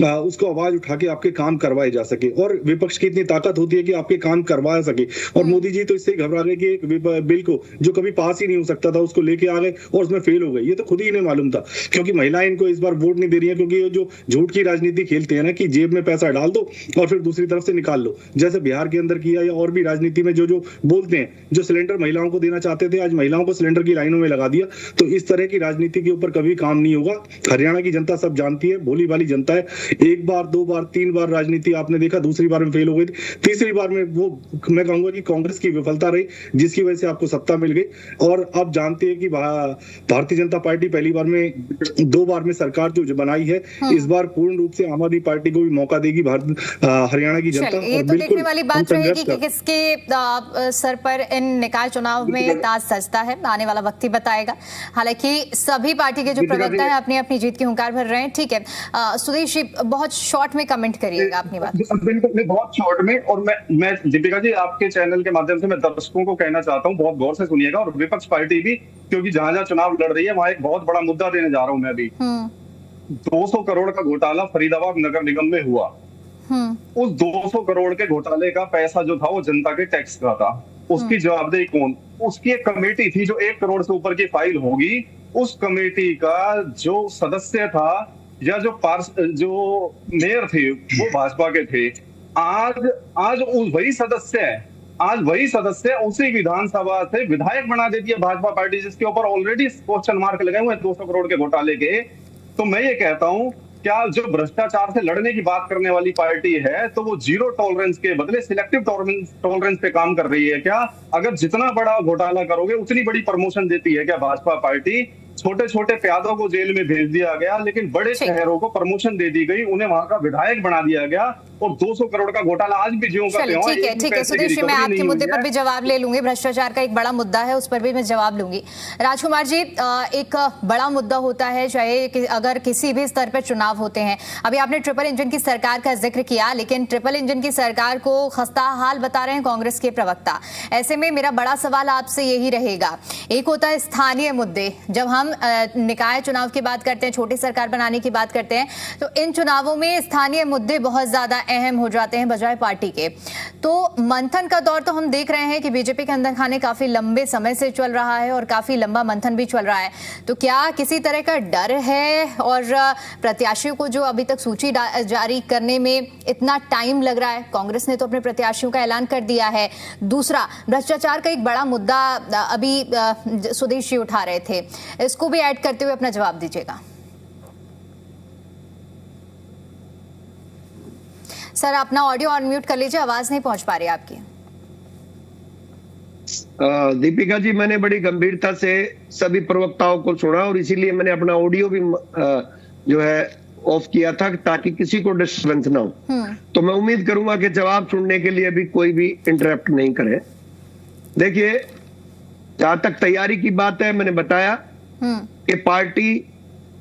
उसको आवाज उठा के आपके काम करवाए जा सके। और विपक्ष की इतनी ताकत होती है कि आपके काम करवा सके। और मोदी जी तो इससे घबरा गए कि एक बिल को जो कभी पास ही नहीं हो सकता था उसको लेके आ गए और उसमें फेल हो गए। ये तो खुद ही इन्हें मालूम था, क्योंकि महिलाएं इनको इस बार वोट नहीं दे रही है, क्योंकि ये जो झूठ की राजनीति खेलते हैं ना कि जेब में पैसा डाल दो और फिर दूसरी तरफ से निकाल लो, जैसे बिहार के अंदर किया, या और भी राजनीति में जो बोलते हैं, जो सिलेंडर महिलाओं को देना चाहते थे आज महिलाओं को सिलेंडर की लाइनों में लगा दिया। तो इस तरह की राजनीति के ऊपर कभी काम नहीं होगा। हरियाणा की जनता सब जानती है, भोली भाली जनता है। 1 बार 2 बार 3 बार राजनीति आपने देखा, दूसरी बार में फेल हो गई, तीसरी बार में वो मैं कहूंगा कि कांग्रेस की विफलता रही, जिसकी वजह से आपको सत्ता मिल गई। और आप जानते हैं कि भारतीय जनता पार्टी पहली बार में 2 बार में सरकार जो बनाई है, इस बार पूर्ण रूप से आम आदमी पार्टी को भी मौका देगी हरियाणा की जनता। ये तो देखने वाली बात रहेगी कि किसके सर पर इन निकाय चुनाव में ताज सजता है, आने वाला वक्त ही बताएगा। हालांकि सभी पार्टी के जो प्रवक्ता है अपनी अपनी जीत की हुंकार भर रहे हैं। ठीक है सुदेश जी, बहुत शॉर्ट में कमेंट करिएगा अपनी बात। बिल्कुल बहुत शॉर्ट में। और मैं दीपिका जी आपके चैनल के माध्यम से मैं दर्शकों को कहना चाहता हूँ, बहुत गौर से सुनिएगा, और विपक्ष पार्टी भी, क्योंकि जहां जहां चुनाव लड़ रही है वहां एक बहुत बड़ा मुद्दा देने जा रहा हूं मैं अभी। 200 करोड़ का घोटाला फरीदाबाद नगर निगम में हुआ। उस 200 करोड़ के घोटाले का पैसा जो था वो जनता के टैक्स का था। उसकी जवाबदेही कौन? उसकी एक कमेटी थी जो 1 करोड़ से ऊपर की फाइल होगी। उस कमेटी का जो सदस्य था या जो मेयर थे वो भाजपा के थे। आज वही सदस्य है, आज वही सदस्य उसी विधानसभा से विधायक बना देती है भाजपा पार्टी, जिसके ऊपर ऑलरेडी क्वेश्चन मार्क लगे हुए हैं 200 करोड़ के घोटाले के। तो मैं ये कहता हूं, क्या जो भ्रष्टाचार से लड़ने की बात करने वाली पार्टी है तो वो जीरो टॉलरेंस के बदले सिलेक्टिव टॉलरेंस पे काम कर रही है क्या? अगर जितना बड़ा घोटाला करोगे उतनी बड़ी प्रमोशन देती है क्या भाजपा पार्टी? छोटे छोटे प्यादों को जेल में भेज दिया गया, लेकिन बड़े शहरों को प्रमोशन दे दी गई, उन्हें वहां का विधायक बना दिया गया, और 200 करोड़ का घोटाला आज भी ज्यों का त्यों है। ठीक है सुदेश जी, मैं आपके मुद्दे पर भी जवाब ले लूंगी। भ्रष्टाचार का एक बड़ा मुद्दा है, उस पर भी मैं जवाब लूंगी। राजकुमार जी, एक बड़ा मुद्दा होता है चाहे अगर किसी भी स्तर पर चुनाव होते हैं। अभी आपने ट्रिपल इंजन की सरकार का जिक्र किया, लेकिन ट्रिपल इंजन की सरकार को खस्ता हाल बता रहे हैं कांग्रेस के प्रवक्ता। ऐसे में मेरा बड़ा सवाल आपसे यही रहेगा, एक होता है स्थानीय मुद्दे, जब हम निकाय चुनाव की बात करते हैं, छोटी सरकार बनाने की बात करते हैं, तो इन चुनावों में स्थानीय मुद्दे बहुत ज्यादा अहम हो जाते हैं बजाय पार्टी के। तो मंथन का दौर तो हम देख रहे हैं कि बीजेपी के अंदर खाने काफी लंबे समय से चल रहा है और काफी लंबा मंथन भी चल रहा है। तो क्या किसी तरह का डर है और प्रत्याशियों को जो अभी तक सूची जारी करने में इतना टाइम लग रहा है? कांग्रेस ने तो अपने प्रत्याशियों का ऐलान कर दिया है। दूसरा, भ्रष्टाचार का एक बड़ा मुद्दा अभी सुदेश जी उठा रहे थे, इसको भी ऐड करते हुए अपना जवाब दीजिएगा। सर अपना ऑडियो अनम्यूट कर लीजिए, आवाज नहीं पहुंच पा रही आपकी। दीपिका जी, मैंने बड़ी गंभीरता से सभी प्रवक्ताओं को सुना और इसीलिए मैंने अपना ऑडियो भी जो है ऑफ किया था ताकि किसी को डिस्टर्बेंस ना हो। तो मैं उम्मीद करूंगा कि जवाब सुनने के लिए भी कोई भी इंटरप्ट नहीं करे। देखिए, जहां तक तैयारी की बात है, मैंने बताया कि पार्टी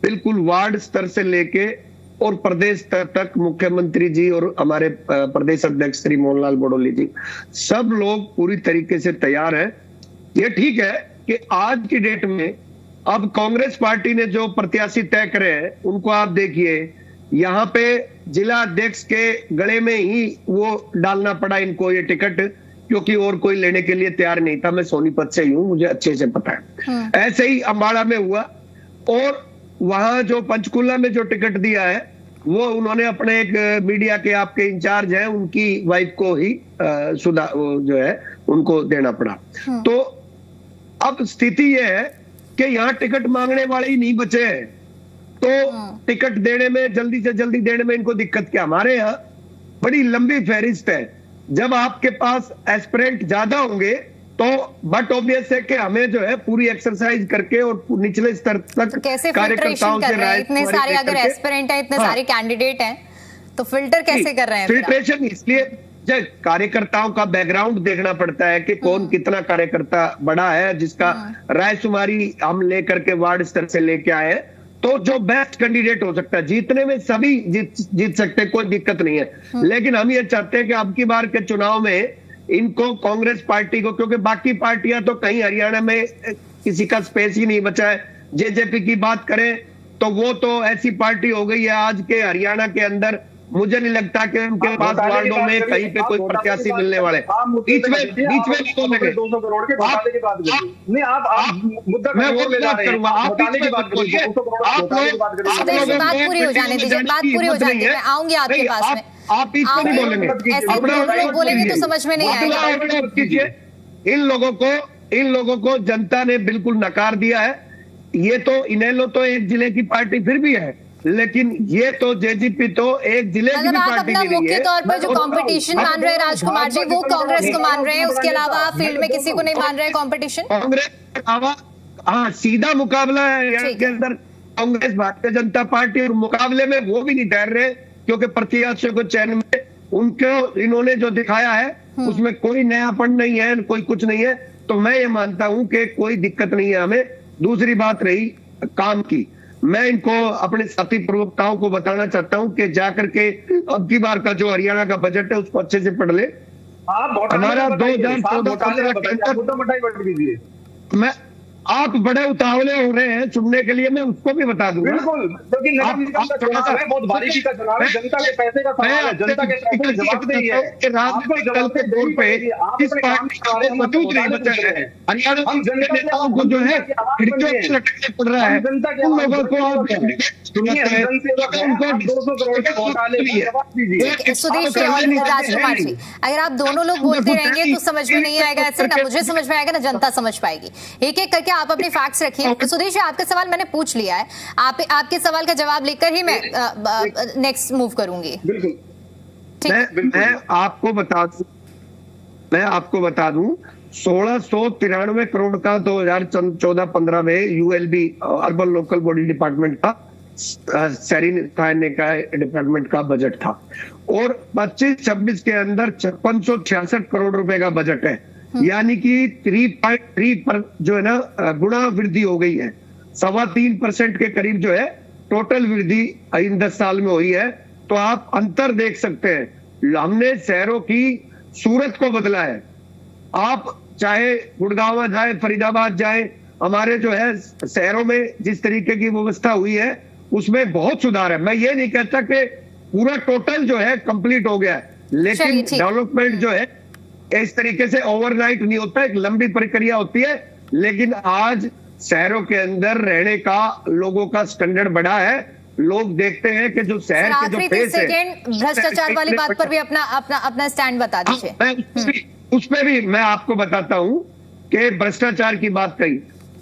बिल्कुल वार्ड स्तर से लेके और प्रदेश स्तर तक मुख्यमंत्री जी और हमारे प्रदेश अध्यक्ष श्री मोहनलाल बड़ोली जी, सब लोग पूरी तरीके से तैयार हैं। ये ठीक है कि आज की डेट में अब कांग्रेस पार्टी ने जो प्रत्याशी तय करे हैं उनको आप देखिए, यहाँ पे जिला अध्यक्ष के गले में ही वो डालना पड़ा इनको ये टिकट, क्योंकि और कोई लेने के लिए तैयार नहीं था। मैं सोनीपत से ही हूँ, मुझे अच्छे से पता है। ऐसे ही अम्बाड़ा में हुआ और वहां जो पंचकुला में जो टिकट दिया है वो उन्होंने अपने एक मीडिया के आपके इंचार्ज हैं उनकी वाइफ को ही सुधा जो है उनको देना पड़ा। तो अब स्थिति ये है कि यहाँ टिकट मांगने वाले ही नहीं बचे हैं, तो टिकट देने में जल्दी से जल्दी देने में इनको दिक्कत क्या? हमारे यहाँ बड़ी लंबी फहरिस्त है। जब आपके पास एस्पिरेंट ज्यादा होंगे तो बट ऑब्वियस है कि हमें जो है पूरी एक्सरसाइज करके और निचले स्तर तक कैसे फिल्ट्रेशन कर रहे हैं? इतने सारे अगर एस्पिरेंट हैं, इतने सारे कैंडिडेट हैं, तो फिल्टर कैसे कर रहे हैं? फिल्ट्रेशन इसलिए जब कार्यकर्ताओं का बैकग्राउंड देखना पड़ता है कि कौन कितना कार्यकर्ता बड़ा है, जिसका रायशुमारी हम लेकर के वार्ड स्तर से लेके आए, तो जो बेस्ट कैंडिडेट हो सकता है, जीतने में सभी जीत सकते हैं, कोई दिक्कत नहीं है। लेकिन हम ये चाहते हैं कि अब की बार के चुनाव में इनको कांग्रेस पार्टी को, क्योंकि बाकी पार्टियां तो कहीं हरियाणा में किसी का स्पेस ही नहीं बचा है। जेजेपी की बात करें तो वो तो ऐसी पार्टी हो गई है आज के हरियाणा के अंदर, मुझे नहीं लगता कि उनके पास वार्डों में कहीं पे कोई प्रत्याशी मिलने वाले। बीच में नहीं बोलेंगे 200 करोड़ के घोटाले की बात करिए। नहीं, आप मुद्दा मैं वो बात करूंगा, आप घोटाले की बात करिए। बात पूरी हो जाने दीजिए, बात पूरी हो जाने दीजिए, मैं आऊंगी आपके पास में। आप बीच में नहीं बोलेंगे, ऐसे दोनों लोग बोलेंगे तो समझ में नहीं आएगा। इन लोगों को जनता ने बिल्कुल नकार दिया है। ये तो इनेलो तो एक जिले की पार्टी फिर भी है, लेकिन ये तो जेजेपी तो एक जिले की भी पार्टी नहीं है। मुख्य तौर पर जो कंपीटिशन मान रहे हैं राजकुमार जी, वो कांग्रेस को मान रहे हैं, उसके अलावा फील्ड में किसी को नहीं मान रहे हैं कंपटीशन? कांग्रेस के अलावा हाँ सीधा मुकाबला है यहाँ के अंदर कांग्रेस भारतीय जनता पार्टी, और मुकाबले में वो भी नहीं ठहर रहे क्योंकि प्रत्याशियों को चयन में उनको इन्होंने जो दिखाया है उसमें कोई नयापन नहीं है, कोई कुछ नहीं है। तो मैं ये मानता हूं कि कोई दिक्कत नहीं है हमें। दूसरी बात रही काम की, मैं इनको अपने साथी प्रवक्ताओं को बताना चाहता हूं कि जाकर के अब की बार का जो हरियाणा का बजट है उसको अच्छे से पढ़ ले। हमारा 2014 मैं आप बड़े उतावले हो रहे हैं सुनने के लिए, मैं उसको भी बता दूंगा। बिल्कुल, क्योंकि नगर निगम का चुनाव है, बहुत बारीकी का चुनाव है, जनता के पैसे का सवाल है, जनता के पैसे की जवाबदेही है। कल के दौर पे इस पार्टी का वजूद नहीं बचा है। हरियाणा के नेताओं को जो है खिड़कियों से लटकने पड़ रहा है। उन लोगों को आप सुदेश जी और राजकुमार जी, अगर आप दोनों लोग बोलते रहेंगे तो समझ में नहीं आएगा। ऐसे ना मुझे समझ में आएगा ना जनता समझ पाएगी। एक एक करके आप अपने फैक्ट्स रखिए। सुदेश जी, आपका सवाल मैंने पूछ लिया है, आपके सवाल का जवाब लेकर ही मैं नेक्स्ट मूव करूंगी। मैं आपको बता दूं 1693 करोड़ का 2014-15 में ULB urban local body department का शहरी थाने का डिपार्टमेंट का बजट था, और 25-26 के अंदर 5666 करोड़ रुपए का बजट है, यानी कि 3.3 पर जो है ना गुणा वृद्धि हो गई है। 3.25% के करीब जो है टोटल वृद्धि इन 10 साल में हुई है। तो आप अंतर देख सकते हैं, हमने शहरों की सूरत को बदला है। आप चाहे गुड़गांव जाए, फरीदाबाद जाए, हमारे जो है शहरों में जिस तरीके की व्यवस्था हुई है उसमें बहुत सुधार है। मैं ये नहीं कहता कि पूरा टोटल जो है कंप्लीट हो गया है, लेकिन डेवलपमेंट जो है इस तरीके से ओवरनाइट नहीं होता, एक लंबी प्रक्रिया होती है। लेकिन आज शहरों के अंदर रहने का लोगों का स्टैंडर्ड बढ़ा है। लोग देखते हैं कि जो शहर के जो फेस है, भ्रष्टाचार वाली बात पर भी अपना स्टैंड बता दीजिए। उस पे भी मैं आपको बताता हूं कि भ्रष्टाचार की बात कही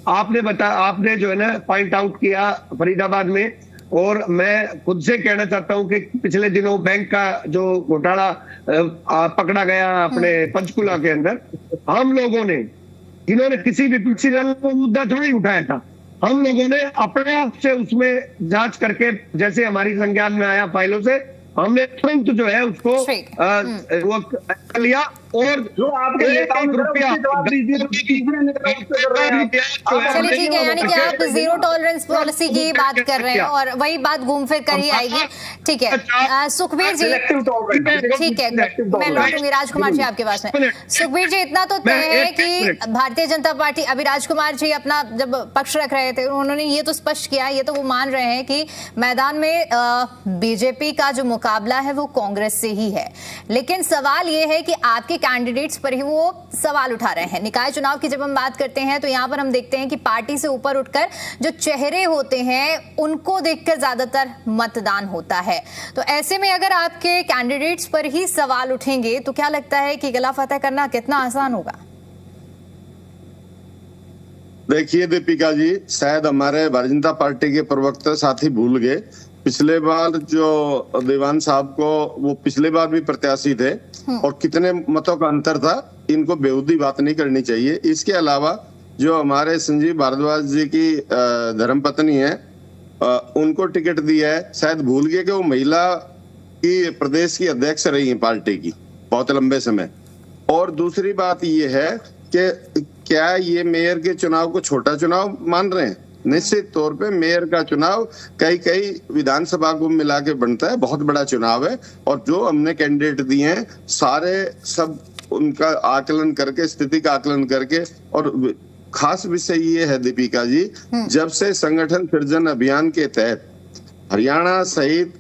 आपने जो है ना पॉइंट आउट किया फरीदाबाद में, और मैं खुद से कहना चाहता हूं कि पिछले दिनों बैंक का जो घोटाला पकड़ा गया अपने पंचकुला के अंदर, हम लोगों ने, इन्होंने किसी भी पिछले मुद्दा थोड़ा ही उठाया था, हम लोगों ने अपने आप से उसमें जांच करके, जैसे हमारी संज्ञान में आया फाइलों से, हमने तुरंत जो है उसको वो लिया, और जो आपके रुपया चलिए ठीक है, यानी कि आप जीरो टॉलरेंस पॉलिसी की बात कर रहे हैं और वही बात घूम फिर कर ही आएगी। ठीक है सुखबीर जी, ठीक है मैं लौटूंगी राजकुमार जी आपके पास में। सुखबीर जी, इतना तो तय है कि भारतीय जनता पार्टी, अभी राजकुमार जी अपना जब पक्ष रख रहे थे उन्होंने ये तो स्पष्ट किया, ये तो वो मान रहे हैं कि मैदान में बीजेपी का जो मुकाबला है वो कांग्रेस से ही है, लेकिन सवाल ये है कि आपके कैंडिडेट्स पर ही वो सवाल उठा रहे हैं। निकाय चुनाव की जब हम बात करते हैं तो यहाँ पर हम देखते हैं कि पार्टी से ऊपर उठकर जो चेहरे होते हैं उनको देखकर ज्यादातर मतदान होता है। तो ऐसे में अगर आपके कैंडिडेट्स पर ही सवाल उठेंगे तो क्या लगता है कि गला फतह करना कितना आसान होगा? देखिए दीपिका जी, शायद हमारे भारतीय जनता पार्टी के प्रवक्ता साथी भूल गए, पिछले बार जो दीवान साहब को, वो पिछले बार भी प्रत्याशी थे और कितने मतों का अंतर था, इनको बेहूदी बात नहीं करनी चाहिए। इसके अलावा जो हमारे संजीव भारद्वाज जी की धर्मपत्नी है, उनको टिकट दिया है, शायद भूल गए कि वो महिला की प्रदेश की अध्यक्ष रही है पार्टी की बहुत लंबे समय। और दूसरी बात ये है कि क्या ये मेयर के चुनाव को छोटा चुनाव मान रहे हैं? निश्चित तौर पे मेयर का चुनाव कई विधानसभा को मिला के बनता है, बहुत बड़ा चुनाव है। और जो हमने कैंडिडेट दिए हैं सारे सब उनका आकलन करके, स्थिति का आकलन करके, और खास विषय ये है दीपिका जी, जब से संगठन सृजन अभियान के तहत हरियाणा सहित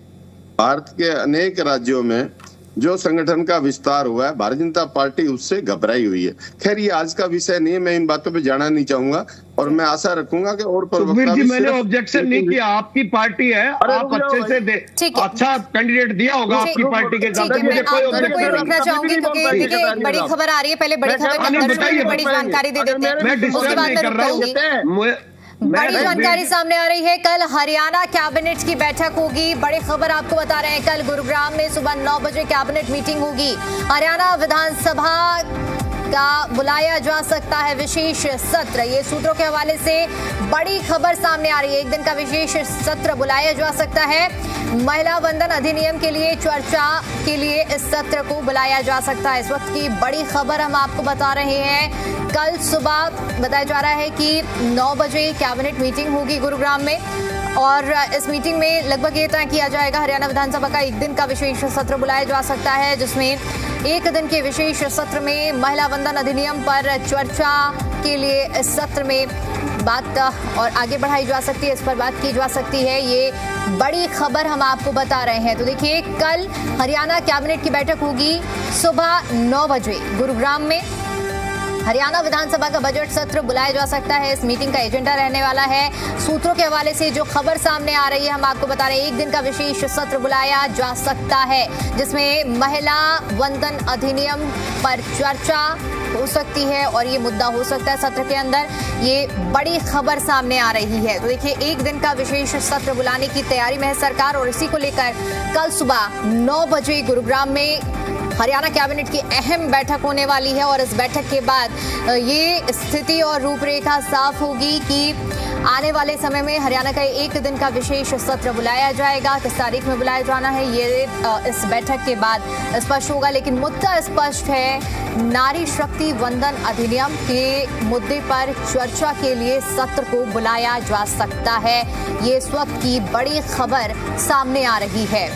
भारत के अनेक राज्यों में जो संगठन का विस्तार हुआ है, भारतीय जनता पार्टी उससे घबराई हुई है। खैर ये आज का विषय नहीं है, मैं इन बातों पे जाना नहीं चाहूंगा और मैं आशा रखूंगा कि और जी मैंने ऑब्जेक्शन नहीं किया, आपकी पार्टी है, आप अच्छे से अच्छा कैंडिडेट दिया होगा आपकी पार्टी के साथ। मैं आपको रोकना चाहूंगी क्योंकि देखिए बड़ी खबर आ रही है, पहले बड़ी खबर बड़ी जानकारी दे देते हैं, उसके बाद मैं रुकूंगी। बड़ी जानकारी सामने आ रही है, कल हरियाणा कैबिनेट की बैठक होगी। बड़ी खबर आपको बता रहे हैं, कल गुरुग्राम में सुबह 9 बजे कैबिनेट मीटिंग होगी। हरियाणा विधानसभा का बुलाया जा सकता है विशेष सत्र, ये सूत्रों के हवाले से बड़ी खबर सामने आ रही है। एक दिन का विशेष सत्र बुलाया जा सकता है। महिला वंदन अधिनियम के लिए चर्चा के लिए इस सत्र को बुलाया जा सकता है। इस वक्त की बड़ी खबर हम आपको बता रहे हैं, कल सुबह बताया जा रहा है कि 9 बजे कैबिनेट मीटिंग होगी गुरुग्राम में और इस मीटिंग में लगभग ये तय किया जाएगा हरियाणा विधानसभा का एक दिन का विशेष सत्र बुलाया जा सकता है, जिसमें एक दिन के विशेष सत्र में महिला वंदन अधिनियम पर चर्चा के लिए इस सत्र में बात और आगे बढ़ाई जा सकती है, इस पर बात की जा सकती है। ये बड़ी खबर हम आपको बता रहे हैं। तो देखिए कल हरियाणा कैबिनेट की बैठक होगी सुबह 9 बजे गुरुग्राम में। हरियाणा विधानसभा का बजट सत्र बुलाया जा सकता है, इस मीटिंग का एजेंडा रहने वाला है। सूत्रों के हवाले से जो खबर सामने आ रही है हम आपको बता रहे हैं, एक दिन का विशेष सत्र बुलाया जा सकता है जिसमें महिला वंदन अधिनियम पर चर्चा हो सकती है और ये मुद्दा हो सकता है सत्र के अंदर। ये बड़ी खबर सामने आ रही है। तो देखिए एक दिन का विशेष सत्र बुलाने की तैयारी में है सरकार और इसी को लेकर कल सुबह 9 बजे गुरुग्राम में हरियाणा कैबिनेट की अहम बैठक होने वाली है और इस बैठक के बाद ये स्थिति और रूपरेखा साफ होगी कि आने वाले समय में हरियाणा का एक दिन का विशेष सत्र बुलाया जाएगा। किस तारीख में बुलाया जाना है ये इस बैठक के बाद स्पष्ट होगा, लेकिन मुद्दा स्पष्ट है, नारी शक्ति वंदन अधिनियम के मुद्दे पर चर्चा के लिए सत्र को बुलाया जा सकता है। ये इस वक्त की बड़ी खबर सामने आ रही है।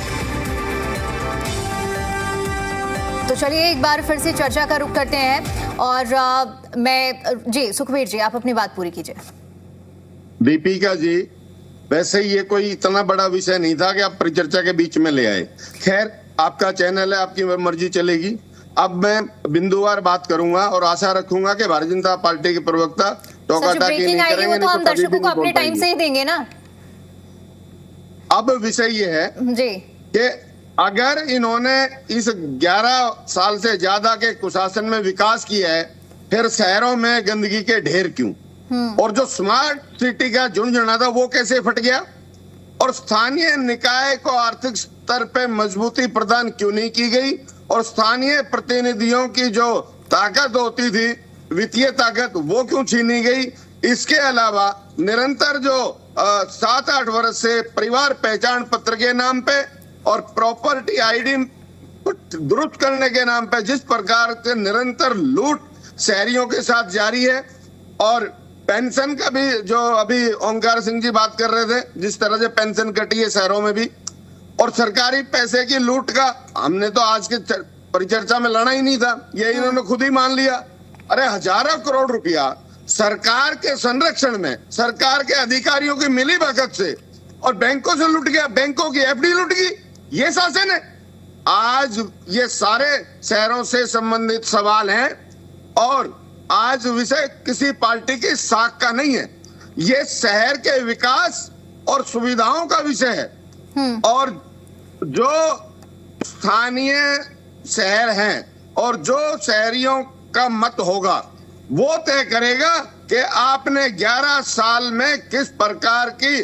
तो चलिए एक बार फिर से चर्चा का रुख करते हैं और मैं जी सुखबीर जी आप अपनी बात पूरी कीजिए। दीपिका जी, वैसे ये कोई इतना बड़ा विषय नहीं था कि आप परिचर्चा के बीच में ले आए। खैर, आपका चैनल है, आपकी मर्जी चलेगी। अब मैं बिंदुवार बात करूंगा और आशा रखूंगा कि भारतीय जनता पार्टी के प्रवक्ता टोकाटाकी नहीं करेंगे। वो तो हम दर्शकों को अपने टाइम से ही देंगे ना। अब विषय ये है जी कि अगर इन्होंने इस 11 साल से ज्यादा के कुशासन में विकास किया है, फिर शहरों में गंदगी के ढेर क्यों? और जो स्मार्ट सिटी का झुंझुना था वो कैसे फट गया? और स्थानीय निकाय को आर्थिक स्तर पे मजबूती प्रदान क्यों नहीं की गई? और स्थानीय प्रतिनिधियों की जो ताकत होती थी, वित्तीय ताकत, वो क्यों छीनी गई? इसके अलावा निरंतर जो 7-8 वर्ष से परिवार पहचान पत्र के नाम पे और प्रॉपर्टी आईडी दुरुस्त करने के नाम पे जिस प्रकार से निरंतर लूट शहरियों के साथ जारी है, और पेंशन का भी जो अभी ओंकार सिंह जी बात कर रहे थे, जिस तरह से पेंशन कटी है शहरों में भी, और सरकारी पैसे की लूट का हमने तो आज के परिचर्चा में लड़ा ही नहीं था, ये इन्होंने खुद ही मान लिया। अरे हजारों करोड़ रुपया सरकार के संरक्षण में सरकार के अधिकारियों की मिली भगत से और बैंकों से लूट गया, बैंकों की एफडी लूट गई, ये शासन है। आज ये सारे शहरों से संबंधित सवाल हैं और आज विषय किसी पार्टी की साख का नहीं है, ये शहर के विकास और सुविधाओं का विषय है। और जो स्थानीय शहर हैं और जो शहरियों का मत होगा वो तय करेगा कि आपने 11 साल में किस प्रकार की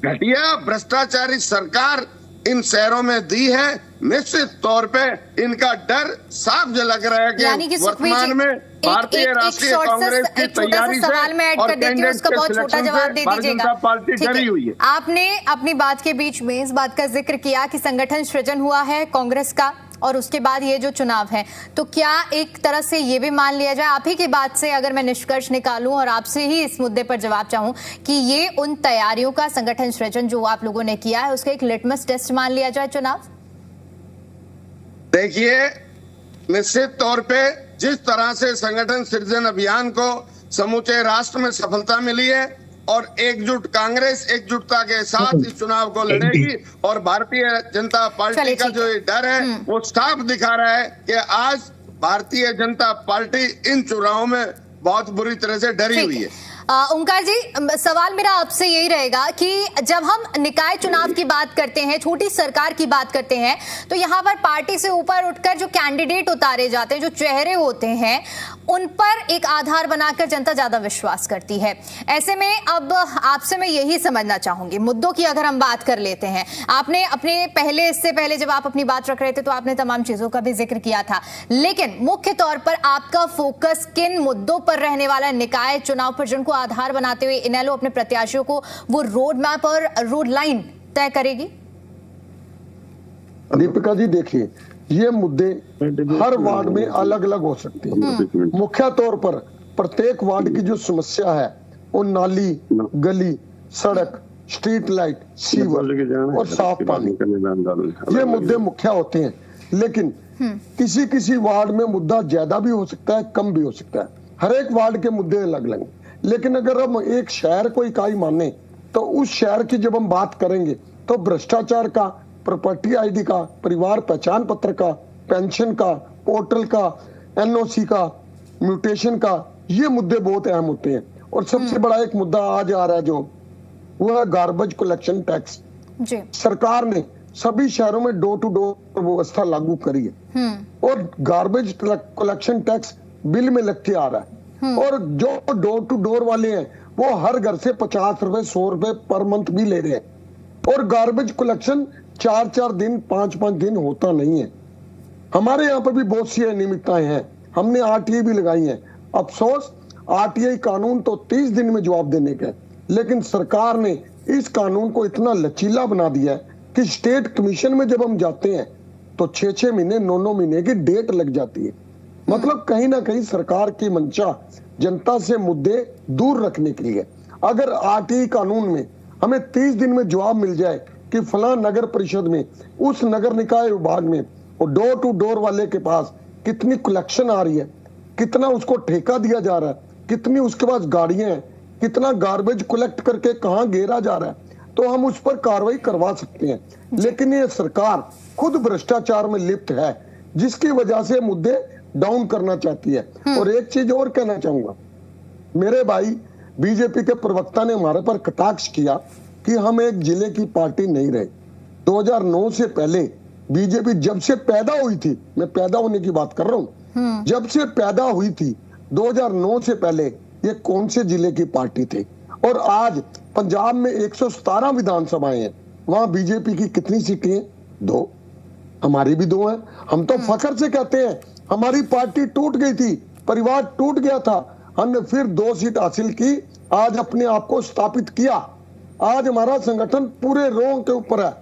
घटिया भ्रष्टाचारी सरकार इन शहरों में दी है। निश्चित तौर पे इनका डर साफ झलक रहा है कि वर्तमान में भारतीय राष्ट्रीय कांग्रेस की तैयारी सवाल में ऐड कर देती हूँ, उसका बहुत छोटा जवाब दे दीजिएगा। पार्टी डरी हुई है। आपने अपनी बात के बीच में इस बात का जिक्र किया कि संगठन सृजन हुआ है कांग्रेस का और उसके बाद ये जो चुनाव है, तो क्या एक तरह से ये भी मान लिया जाए, आप ही की बात से अगर मैं निष्कर्ष निकालूं और आपसे ही इस मुद्दे पर जवाब चाहूं, कि ये उन तैयारियों का संगठन सृजन जो आप लोगों ने किया है उसका एक लिटमस टेस्ट मान लिया जाए चुनाव? देखिए, निश्चित तौर पे जिस तरह से संगठन सृजन अभियान को समूचे राष्ट्र में सफलता मिली है और एकजुट कांग्रेस एकजुटता के साथ इस चुनाव को लड़ेगी, और भारतीय जनता पार्टी का जो ये डर है वो साफ दिखा रहा है कि आज भारतीय जनता पार्टी इन चुनावों में बहुत बुरी तरह से डरी हुई है। ओंकार जी, सवाल मेरा आपसे यही रहेगा कि जब हम निकाय चुनाव की बात करते हैं, छोटी सरकार की बात करते हैं, तो यहाँ पर पार्टी से ऊपर उठकर जो कैंडिडेट उतारे जाते हैं, जो चेहरे होते हैं, उन पर एक आधार बनाकर जनता ज्यादा विश्वास करती है। ऐसे में अब आपसे मैं यही समझना चाहूंगी, मुद्दों की अगर हम बात कर लेते हैं, आपने अपने इससे पहले जब आप अपनी बात रख रहे थे तो आपने तमाम चीजों का भी जिक्र किया था, लेकिन मुख्य तौर पर आपका फोकस किन मुद्दों पर रहने वाला निकाय चुनाव पर, जिनको आधार बनाते हुए इनेलो अपने प्रत्याशियों को वो रोड मैप और रोड लाइन तय करेगी? दीपिका जी, देखिए, ये मुद्दे हर वार्ड में अलग अलग हो सकते हैं। मुख्य तौर पर प्रत्येक वार्ड की जो समस्या है वो नाली, गली, सड़क, स्ट्रीट लाइट, सीवर और साफ पानी, ये मुद्दे मुख्य होते हैं। लेकिन किसी किसी वार्ड में मुद्दा ज्यादा भी हो सकता है, कम भी हो सकता है। हर एक वार्ड के मुद्दे अलग अलग। लेकिन अगर हम एक शहर को इकाई माने तो उस शहर की जब हम बात करेंगे तो भ्रष्टाचार का, प्रॉपर्टी आईडी का, परिवार पहचान पत्र का, पेंशन का, पोर्टल का, एनओसी का, म्यूटेशन का, ये मुद्दे बहुत अहम होते हैं। और सबसे बड़ा एक मुद्दा आज आ रहा है जो वो है गार्बेज कलेक्शन टैक्स। सरकार ने सभी शहरों में डोर टू डोर व्यवस्था लागू करी है और गार्बेज कलेक्शन टैक्स बिल में लिख के आ रहा है। और जो डोर टू डोर वाले हैं वो हर घर से 50 रुपए 100 रुपए पर मंथ भी ले रहे हैं। और गार्बेज कलेक्शन 4-4 दिन 5-5 दिन होता नहीं है। हमारे यहाँ पर भी बहुत सी अनियमितताएं हैं, हमने आरटीआई भी लगाई है। अफसोस, आरटीआई कानून तो 30 दिन में जवाब देने का है, लेकिन सरकार ने इस कानून को इतना लचीला बना दिया है कि स्टेट कमीशन में जब हम जाते हैं तो 6-6 महीने 9-9 महीने की डेट लग जाती है। मतलब कहीं ना कहीं सरकार की मंशा जनता से मुद्दे दूर रखने के लिए। अगर आरटीआई कानून में हमें 30 दिन में जवाब मिल जाए कि फला नगर परिषद में, उस नगर निकाय विभाग में, और डोर टू डोर वाले के पास कितनी कलेक्शन आ रही है, कितना उसको ठेका दिया जा रहा है, कितनी उसके पास गाड़ियां हैं, कितना गार्बेज कलेक्ट करके कहाँ घेरा जा रहा है, तो हम उस पर कार्रवाई करवा सकते हैं। लेकिन ये सरकार खुद भ्रष्टाचार में लिप्त है, जिसकी वजह से मुद्दे डाउन करना चाहती है। और एक चीज और कहना चाहूंगा, मेरे भाई बीजेपी के प्रवक्ता ने हमारे पर कटाक्ष किया कि हम एक जिले की पार्टी नहीं रहे। 2009 से पहले बीजेपी जब से पैदा हुई थी, मैं पैदा होने की बात कर रहा हूँ, जब से पैदा हुई थी 2009 से पहले ये कौन से जिले की पार्टी थी? और आज पंजाब में 117 विधानसभाएं हैं, वहां बीजेपी की कितनी सीटें हैं? 2। हमारी भी 2 हैं। हम तो फख्र से कहते हैं हमारी पार्टी टूट गई थी, परिवार टूट गया था, हमने फिर 2 सीट हासिल की, आज अपने आप को स्थापित किया। आज हमारा संगठन पूरे रोंग के ऊपर है।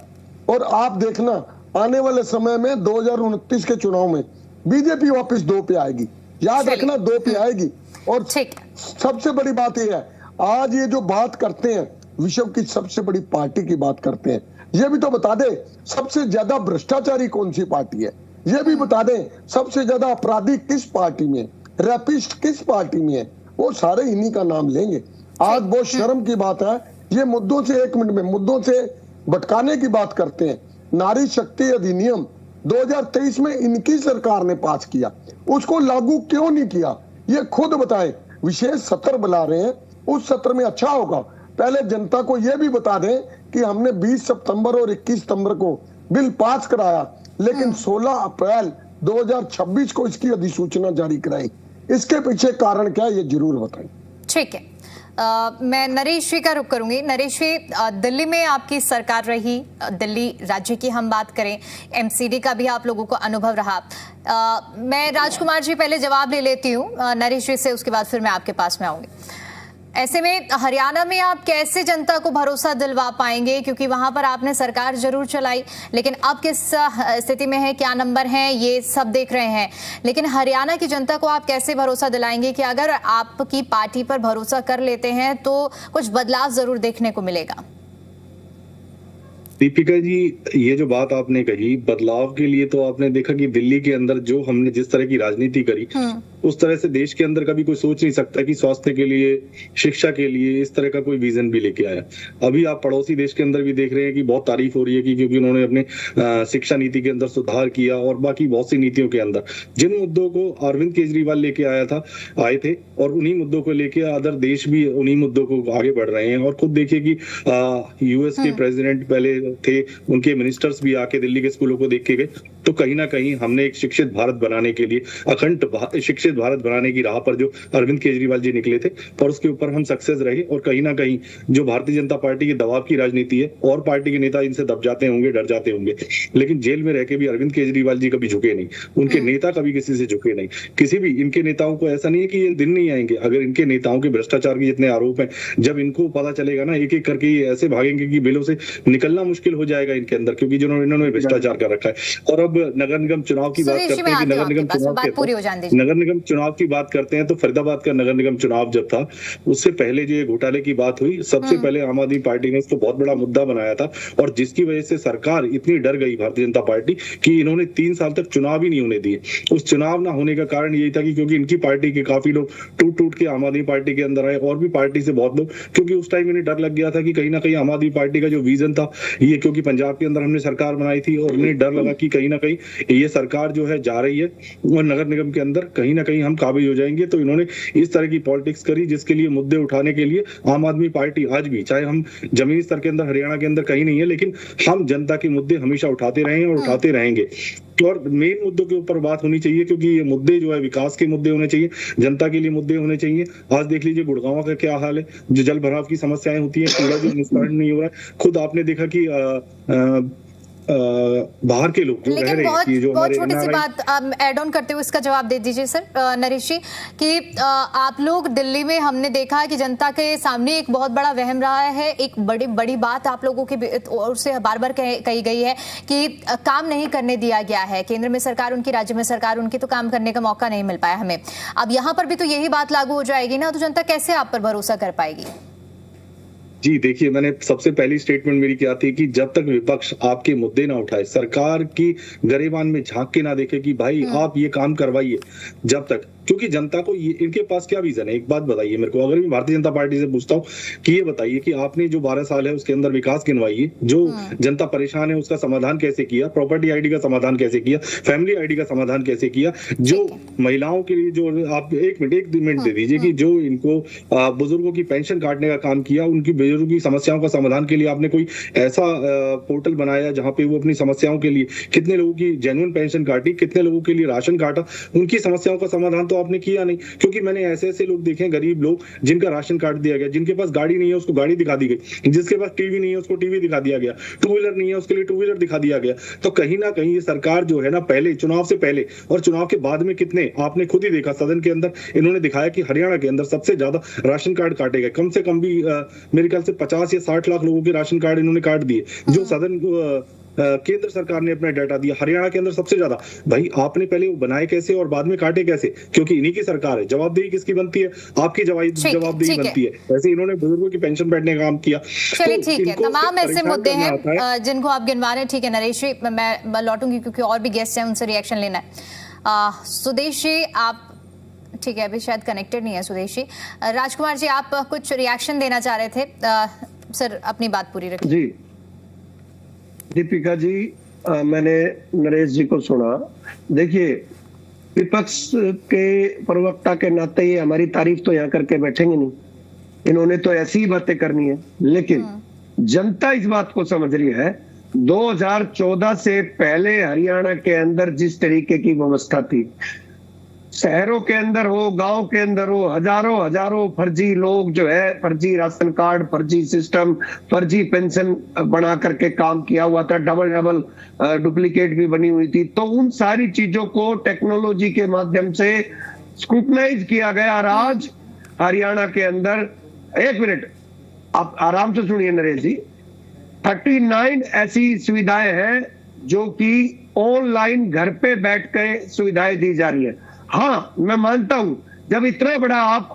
और आप देखना आने वाले समय में 2029 के चुनाव में बीजेपी वापस 2 पे आएगी, याद रखना 2 पे आएगी। और सबसे बड़ी बात यह है, आज ये जो बात करते हैं विश्व की सबसे बड़ी पार्टी की बात करते हैं, ये भी तो बता दे सबसे ज्यादा भ्रष्टाचारी कौन सी पार्टी है, ये भी बता दें सबसे ज्यादा अपराधी किस पार्टी में, रैपिस्ट किस पार्टी में है, वो सारे इन्हीं का नाम लेंगे। आज बहुत शर्म की बात है, ये मुद्दों से 1 मिनट में मुद्दों से भटकाने की बात करते हैं। नारी शक्ति अधिनियम 2023 में इनकी सरकार ने पास किया, उसको लागू क्यों नहीं किया, ये खुद बताएं। विशेष सत्र बुला रहे हैं, उस सत्र में अच्छा होगा पहले जनता को यह भी बता दें कि हमने 20 सितंबर और 21 सितंबर को बिल पास कराया, लेकिन 16 अप्रैल 2026 को इसकी अधिसूचना जारी कराई। इसके पीछे कारण क्या है ये जरूर बताएं। ठीक है, मैं नरेश जी का रुख करूंगी। नरेश जी, दिल्ली में आपकी सरकार रही, दिल्ली राज्य की हम बात करें, एमसीडी का भी आप लोगों को अनुभव रहा। मैं राजकुमार जी पहले जवाब ले लेती हूँ नरेश जी से, उसके बाद फिर मैं आपके पास में आऊंगी। ऐसे में हरियाणा में आप कैसे जनता को भरोसा दिलवा पाएंगे, क्योंकि वहां पर आपने सरकार जरूर चलाई, लेकिन अब किस स्थिति में है, क्या नंबर हैं, ये सब देख रहे हैं, लेकिन हरियाणा की जनता को आप कैसे भरोसा दिलाएंगे कि अगर आपकी पार्टी पर भरोसा कर लेते हैं तो कुछ बदलाव जरूर देखने को मिलेगा? दीपिका जी, ये जो बात आपने कही बदलाव के लिए, तो आपने देखा कि दिल्ली के अंदर जो हमने जिस तरह की राजनीति करी, उस तरह से देश के अंदर कभी कोई सोच नहीं सकता कि स्वास्थ्य के लिए, शिक्षा के लिए इस तरह का कोई विजन भी लेके आया। अभी आप पड़ोसी देश के अंदर भी देख रहे हैं कि बहुत तारीफ हो रही है कि क्योंकि उन्होंने अपने शिक्षा नीति के अंदर सुधार किया और बाकी बहुत सी नीतियों के अंदर जिन मुद्दों को अरविंद केजरीवाल लेके आए थे, और उन्हीं मुद्दों को लेके अदर देश भी उन्हीं मुद्दों को आगे बढ़ रहे हैं। और खुद देखिए कि यूएस के प्रेसिडेंट पहले थे, उनके मिनिस्टर्स भी आके दिल्ली के स्कूलों को देख के गए। तो कहीं ना कहीं हमने एक शिक्षित भारत बनाने के लिए, अखंड शिक्षित भारत बनाने की राह पर जो अरविंद केजरीवाल जी निकले थे, पर उसके ऊपर हम सक्सेस रहे। और कहीं ना कहीं जो भारतीय जनता पार्टी के दबाव की राजनीति है, और पार्टी के नेता इनसे दब जाते होंगे, डर जाते होंगे, लेकिन जेल में रह के भी अरविंद केजरीवाल जी कभी झुके नहीं, उनके नेता कभी किसी से झुके नहीं। किसी भी इनके नेताओं को ऐसा नहीं है कि ये दिन नहीं आएंगे, अगर इनके नेताओं के भ्रष्टाचार के जितने आरोप हैं, जब इनको पता चलेगा ना, एक एक करके ये ऐसे भागेंगे कि बिलों से निकलना मुश्किल हो जाएगा इनके अंदर, क्योंकि जिन्होंने इन्होंने भ्रष्टाचार कर रखा है। और अब नगर निगम चुनाव की बात करते हैं कि नगर निगम चुनाव की बात करते हैं, तो फरीदाबाद का नगर निगम चुनाव जब था, उससे पहले जो घोटाले की बात हुई, सबसे पहले आम आदमी पार्टी ने उसको बहुत बड़ा मुद्दा बनाया था, और जिसकी वजह से सरकार इतनी डर गई भारतीय जनता पार्टी कि इन्होंने 3 साल तक चुनाव ही नहीं होने दिए। उस चुनाव ना होने का कारण यही था कि क्योंकि इनकी पार्टी के काफी लोग टूट टूट के आम आदमी पार्टी के अंदर आए, और भी पार्टी से बहुत लोग, क्योंकि उस टाइम इन्हें डर लग गया था कि कहीं ना कहीं आम आदमी पार्टी का जो विजन था ये, क्योंकि पंजाब के अंदर हमने सरकार बनाई थी, और उन्हें डर लगा कि कहीं ना कहीं ये सरकार जो है जा रही है और नगर निगम के अंदर कहीं ना कहीं हम काबिज हो जाएंगे। तो इन्होंने इस तरह की पॉलिटिक्स करी, जिसके लिए मुद्दे उठाने के लिए आम आदमी पार्टी आज भी, चाहे हम जमीनी स्तर के अंदर हरियाणा के अंदर कहीं नहीं है, लेकिन हम जनता के मुद्दे हमेशा उठाते रहे हैं और उठाते रहेंगे। और मेन मुद्दों के ऊपर बात होनी चाहिए, क्योंकि ये मुद्दे जो है विकास के मुद्दे होने चाहिए, जनता के लिए मुद्दे होने चाहिए। आज देख लीजिए गुड़गांव का क्या हाल है, जो जल भराव की समस्याएं होती है, कूड़ा जो निस्तारण नहीं हो रहा है। खुद आपने देखा कि बाहर के लोग जो रह रहे हैं, जो बहुत छोटी सी बात ऐड ऑन करते हुए इसका जवाब दे दीजिए सर नरेश जी, कि आप लोग दिल्ली में हमने देखा कि जनता के सामने एक बहुत बड़ा वहम रहा है, एक बड़ी बात आप लोगों की ओर से बार बार कही गई है कि काम नहीं करने दिया गया है, केंद्र में सरकार उनकी, राज्य में सरकार उनकी, तो काम करने का मौका नहीं मिल पाया हमें। अब यहाँ पर भी तो यही बात लागू हो जाएगी ना, तो जनता कैसे आप पर भरोसा कर पाएगी? जी देखिए, मैंने सबसे पहली स्टेटमेंट मेरी क्या थी कि जब तक विपक्ष आपके मुद्दे ना उठाए, सरकार की गरेबान में झांक के ना देखे कि भाई आप ये काम करवाइए, जब तक, क्योंकि जनता को ये, इनके पास क्या विजन है? एक बात बताइए मेरे को, अगर मैं भारतीय जनता पार्टी से पूछता हूँ कि ये बताइए कि आपने जो 12 साल है उसके अंदर विकास गिनवाइए, जो जनता परेशान है उसका समाधान कैसे किया, प्रॉपर्टी आईडी का समाधान कैसे किया, फैमिली आईडी का समाधान कैसे किया, जो महिलाओं के लिए जो आप एक मिनट दे दीजिए कि जो इनको बुजुर्गों की पेंशन काटने का काम किया, उनकी बुजुर्गों की समस्याओं का समाधान के लिए आपने कोई ऐसा पोर्टल बनाया जहां पे वो अपनी समस्याओं के लिए, कितने लोगों की जेन्युइन पेंशन काटी, कितने लोगों के लिए राशन काटा, उनकी समस्याओं का समाधान तो आपने किया नहीं। क्योंकि मैंने ऐसे लोग देखे हैं, गरीब लोग जिनका राशन काट दिया गया, जिनके पास गाड़ी नहीं है उसको गाड़ी दिखा दी गई, जिसके पास टीवी नहीं है उसको टीवी दिखा दिया गया, टू व्हीलर नहीं है उसके लिए टू व्हीलर दिखा दिया गया। तो कहीं ना कहीं ये सरकार जो है ना, पहले चुनाव से पहले और चुनाव के बाद में कितने, आपने खुद ही देखा सदन के अंदर इन्होंने दिखाया कि हरियाणा के अंदर सबसे ज्यादा राशन कार्ड काटे गए, कम से कम भी मेरे ख्याल से 50 या 60 लाख लोगों के राशन कार्ड इन्होंने काट दिए, जो सदन केंद्र सरकार ने अपना डाटा दिया, हरियाणा के अंदर सबसे ज्यादा। भाई आपने पहले वो बनाए कैसे और बाद में काटे कैसे? क्योंकि इन्हीं की सरकार है, जवाबदेही किसकी बनती है? आपकी जवाबदेही बनती है। वैसे इन्होंने बुजुर्गों की पेंशन बैठने का काम किया। चलिए ठीक है, तमाम ऐसे मुद्दे हैं जिनको आप गिनवा रहे हैं। ठीक है नरेश जी, मैं लौटूंगी क्योंकि और भी गेस्ट हैं, उनसे रिएक्शन लेना है। सुदेश जी आप, ठीक है अभी शायद कनेक्टेड नहीं है सुदेश जी। राजकुमार जी आप कुछ रिएक्शन देना चाह रहे थे, सर अपनी बात पूरी रखिए। जी दीपिका जी, मैंने नरेश जी को सुना। देखिए विपक्ष के प्रवक्ता के नाते ये हमारी तारीफ तो यहाँ करके बैठेंगे नहीं, इन्होंने तो ऐसी ही बातें करनी है। लेकिन जनता इस बात को समझ रही है, 2014 से पहले हरियाणा के अंदर जिस तरीके की व्यवस्था थी, शहरों के अंदर हो, गांव के अंदर हो, हजारों फर्जी लोग जो है, फर्जी राशन कार्ड, फर्जी सिस्टम, फर्जी पेंशन बना करके काम किया हुआ था, डबल डुप्लीकेट भी बनी हुई थी। तो उन सारी चीजों को टेक्नोलॉजी के माध्यम से स्क्रूटनाइज किया गया। और आज हरियाणा के अंदर, एक मिनट आप आराम से सुनिए नरेश जी, 39 ऐसी सुविधाएं हैं जो कि ऑनलाइन घर पे बैठ के सुविधाएं दी जा रही है। हाँ मैं मानता हूं, जब इतना बड़ा आप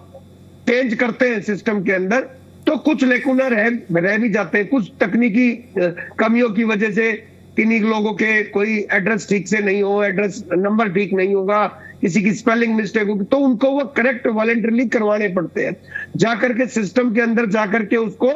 चेंज करते हैं सिस्टम के अंदर तो कुछ लेकुना रह भी जाते हैं, कुछ तकनीकी कमियों की वजह से किन्हीं लोगों के कोई एड्रेस ठीक से नहीं हो, एड्रेस नंबर ठीक नहीं होगा, किसी की स्पेलिंग मिस्टेक होगी, तो उनको वो करेक्ट वॉलंटरली करवाने पड़ते हैं, जाकर के सिस्टम के अंदर जाकर के उसको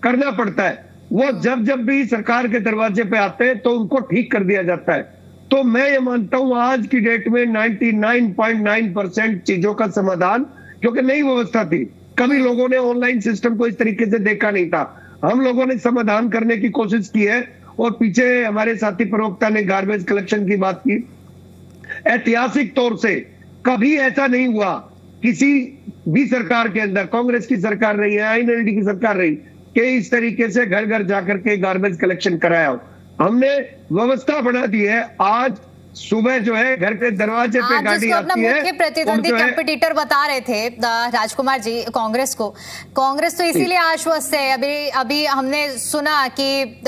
करना पड़ता है। वो जब भी सरकार के दरवाजे पे आते हैं तो उनको ठीक कर दिया जाता है। तो मैं ये मानता हूं आज की डेट में 99.9% चीजों का समाधान, क्योंकि नई व्यवस्था थी, कभी लोगों ने ऑनलाइन सिस्टम को इस तरीके से देखा नहीं था, हम लोगों ने समाधान करने की कोशिश की है। और पीछे हमारे साथी प्रवक्ता ने गार्बेज कलेक्शन की बात की, ऐतिहासिक तौर से कभी ऐसा नहीं हुआ किसी भी सरकार के अंदर, कांग्रेस की सरकार रही है, INLD की सरकार रही, कि इस तरीके से घर घर जाकर के गार्बेज कलेक्शन कराया हो। हमने व्यवस्था बना दी है। आज सुबह जो है घर के दरवाजे पे गाड़ी आती है। मुख्य प्रतिद्वंदी कंपटीटर बता रहे थे राजकुमार जी कांग्रेस को, कांग्रेस तो इसीलिए आश्वस्त है। अभी हमने सुना कि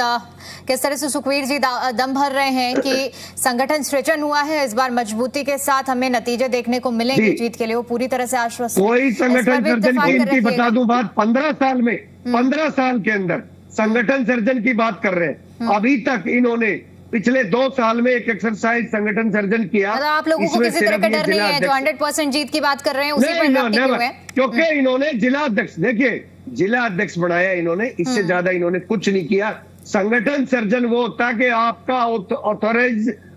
किस तरह से सुखवीर जी दम भर रहे हैं कि संगठन सृजन हुआ है, इस बार मजबूती के साथ हमें नतीजे देखने को मिलेंगे जीत के लिए, वो पूरी तरह से आश्वस्त है। कोई संगठन सर्जन की बता दूं बात, 15 साल में 15 साल के अंदर संगठन सर्जन की बात कर रहे हैं। अभी तक इन्होंने पिछले 2 साल में एक एक्सरसाइज संगठन सर्जन किया। आप लोगों को किसी तरह का डर नहीं है? जो 100% जीत की बात कर रहे हैं उसी पर क्योंकि इन्होंने जिला अध्यक्ष, देखिए जिला अध्यक्ष बनाया इन्होंने, इससे ज्यादा इन्होंने कुछ नहीं किया। संगठन सर्जन वो होता है कि आपका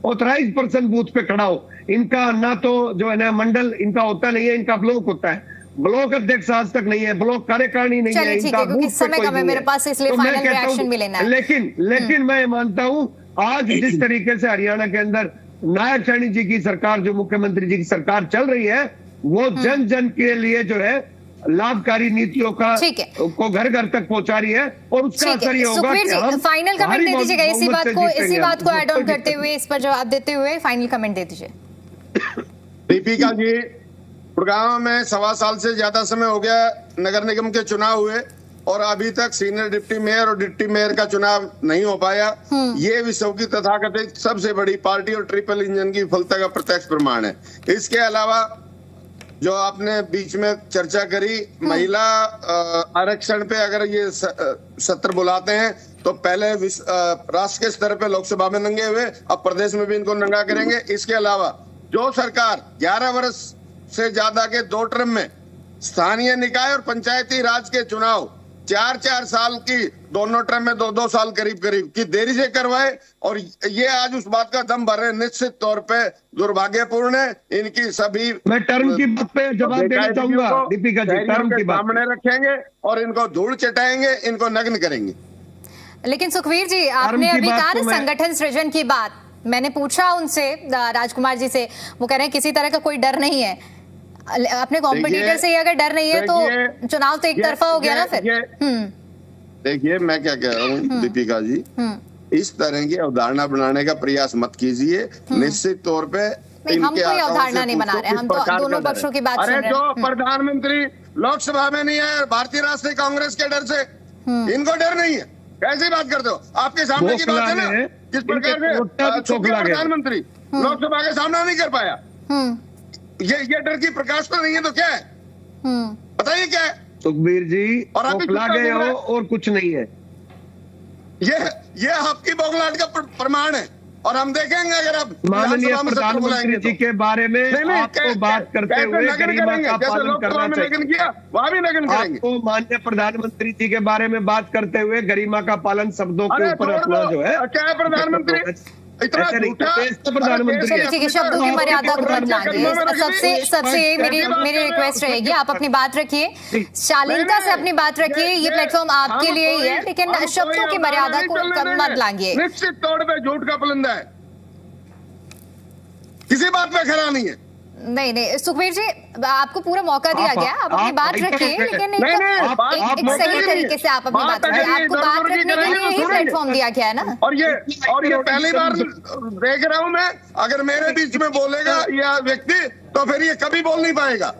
ऑथराइज पर्सन बूथ पे खड़ा हो। इनका ना तो जो है ना मंडल इनका होता नहीं है, इनका ब्लॉक होता है। ब्लॉक अध्यक्ष आज तक नहीं है, ब्लॉक कार्यकारिणी नहीं है, इनका बूथ समय कम है मेरे पास, इसलिए फाइनल रिएक्शन भी लेना है। लेकिन मैं मानता हूं आज जिस तरीके से हरियाणा के अंदर नायक सैनी जी की सरकार, जो मुख्यमंत्री जी की सरकार चल रही है, वो जन जन के लिए जो है लाभकारी नीतियों का को घर घर तक पहुंचा रही है। और उसका असर ये होगा कि हम फाइनल कमेंट दे दीजिएगा इसी बात को ऐड ऑन करते हुए, इस पर जवाब देते हुए फाइनल कमेंट दे दीजिए। दीपिका जी, गुड़गांव में 1.25 साल से ज्यादा समय हो गया नगर निगम के चुनाव हुए और अभी तक सीनियर डिप्टी मेयर और डिप्टी मेयर का चुनाव नहीं हो पाया। ये विश्व की तथाकथित सबसे बड़ी पार्टी और ट्रिपल इंजन की विफलता का प्रत्यक्ष प्रमाण है। इसके अलावा जो आपने बीच में चर्चा करी महिला आरक्षण पे, अगर ये सत्र बुलाते हैं तो पहले राष्ट्र के स्तर पे लोकसभा में नंगे हुए, अब प्रदेश में भी इनको नंगा करेंगे। इसके अलावा जो सरकार 11 वर्ष से ज्यादा के 2 टर्म में स्थानीय निकाय और पंचायती राज के चुनाव 4-4 साल की, दोनों टर्म में 2-2 साल करीब की देरी से करवाए, और ये आज उस बात का दम भर रहे, निश्चित तौर पे दुर्भाग्यपूर्ण है। इनकी सभी, मैं टर्म की बात पे जवाब देना चाहूंगा दीपिका जी, टर्म की बात सामने रखेंगे और इनको धूल चटाएंगे, इनको नग्न करेंगे। लेकिन सुखवीर जी, आपने अभी कहा ना संगठन सृजन की बात, मैंने पूछा उनसे, राजकुमार जी से, वो कह रहे हैं किसी तरह का कोई डर नहीं है। अपने कॉम्पिटिटर से अगर डर नहीं है तो चुनाव तो एक तरफा हो गया ना फिर। देखिए मैं क्या कह रहा हूँ दीपिका जी, इस तरह की अवधारणा बनाने का प्रयास मत कीजिए। निश्चित तौर पे हम कोई अवधारणा नहीं बना रहे, हम तो दोनों पक्षों की बात सुन रहे हैं। जो प्रधानमंत्री लोकसभा में नहीं है भारतीय राष्ट्रीय कांग्रेस के डर से, इनको डर नहीं है, कैसी बात करते हो? आपके सामने की बात है ना, किस प्रकार से प्रधानमंत्री लोकसभा के सामना नहीं कर पाया। ये डर की प्रकाश तो नहीं है तो क्या है, बताइए क्या है? सुखबीर जी, और आप बौखला गए हो और कुछ नहीं है। ये आपकी बौखलाहट का प्रमाण है, और हम देखेंगे अगर आप माननीय प्रधानमंत्री जी के बारे में आपको बात करते हुए गरिमा का पालन करना चाहिए। वहां भी नगन करेंगे। आपको माननीय प्रधानमंत्री जी के बारे में बात करते हुए गरिमा का पालन शब्दों के ऊपर अपना जो है, क्या है प्रधानमंत्री इतना प्रधानमंत्री ठीक है, शब्दों की मर्यादा को मत लांघिए। सबसे मेरी रिक्वेस्ट रहेगी, आप अपनी बात रखिए, शालीनता से अपनी बात रखिए, ये प्लेटफॉर्म आपके लिए ही है, लेकिन शब्दों की मर्यादा को मत लांघिए। निश्चित तौर पे झूठ का पुलिंदा है, किसी बात पे खरा नहीं है। नहीं सुखबीर जी, आपको पूरा मौका दिया गया, आप अपनी बात रखिए, लेकिन एक सही तरीके से आप अपनी बात रखिए। आपको बात रखने के लिए ही प्लेटफॉर्म दिया गया है ना। और ये पहली बार देख रहा हूं मैं, अगर मेरे बीच में बोलेगा यह व्यक्ति तो फिर ये कभी बोल नहीं पाएगा।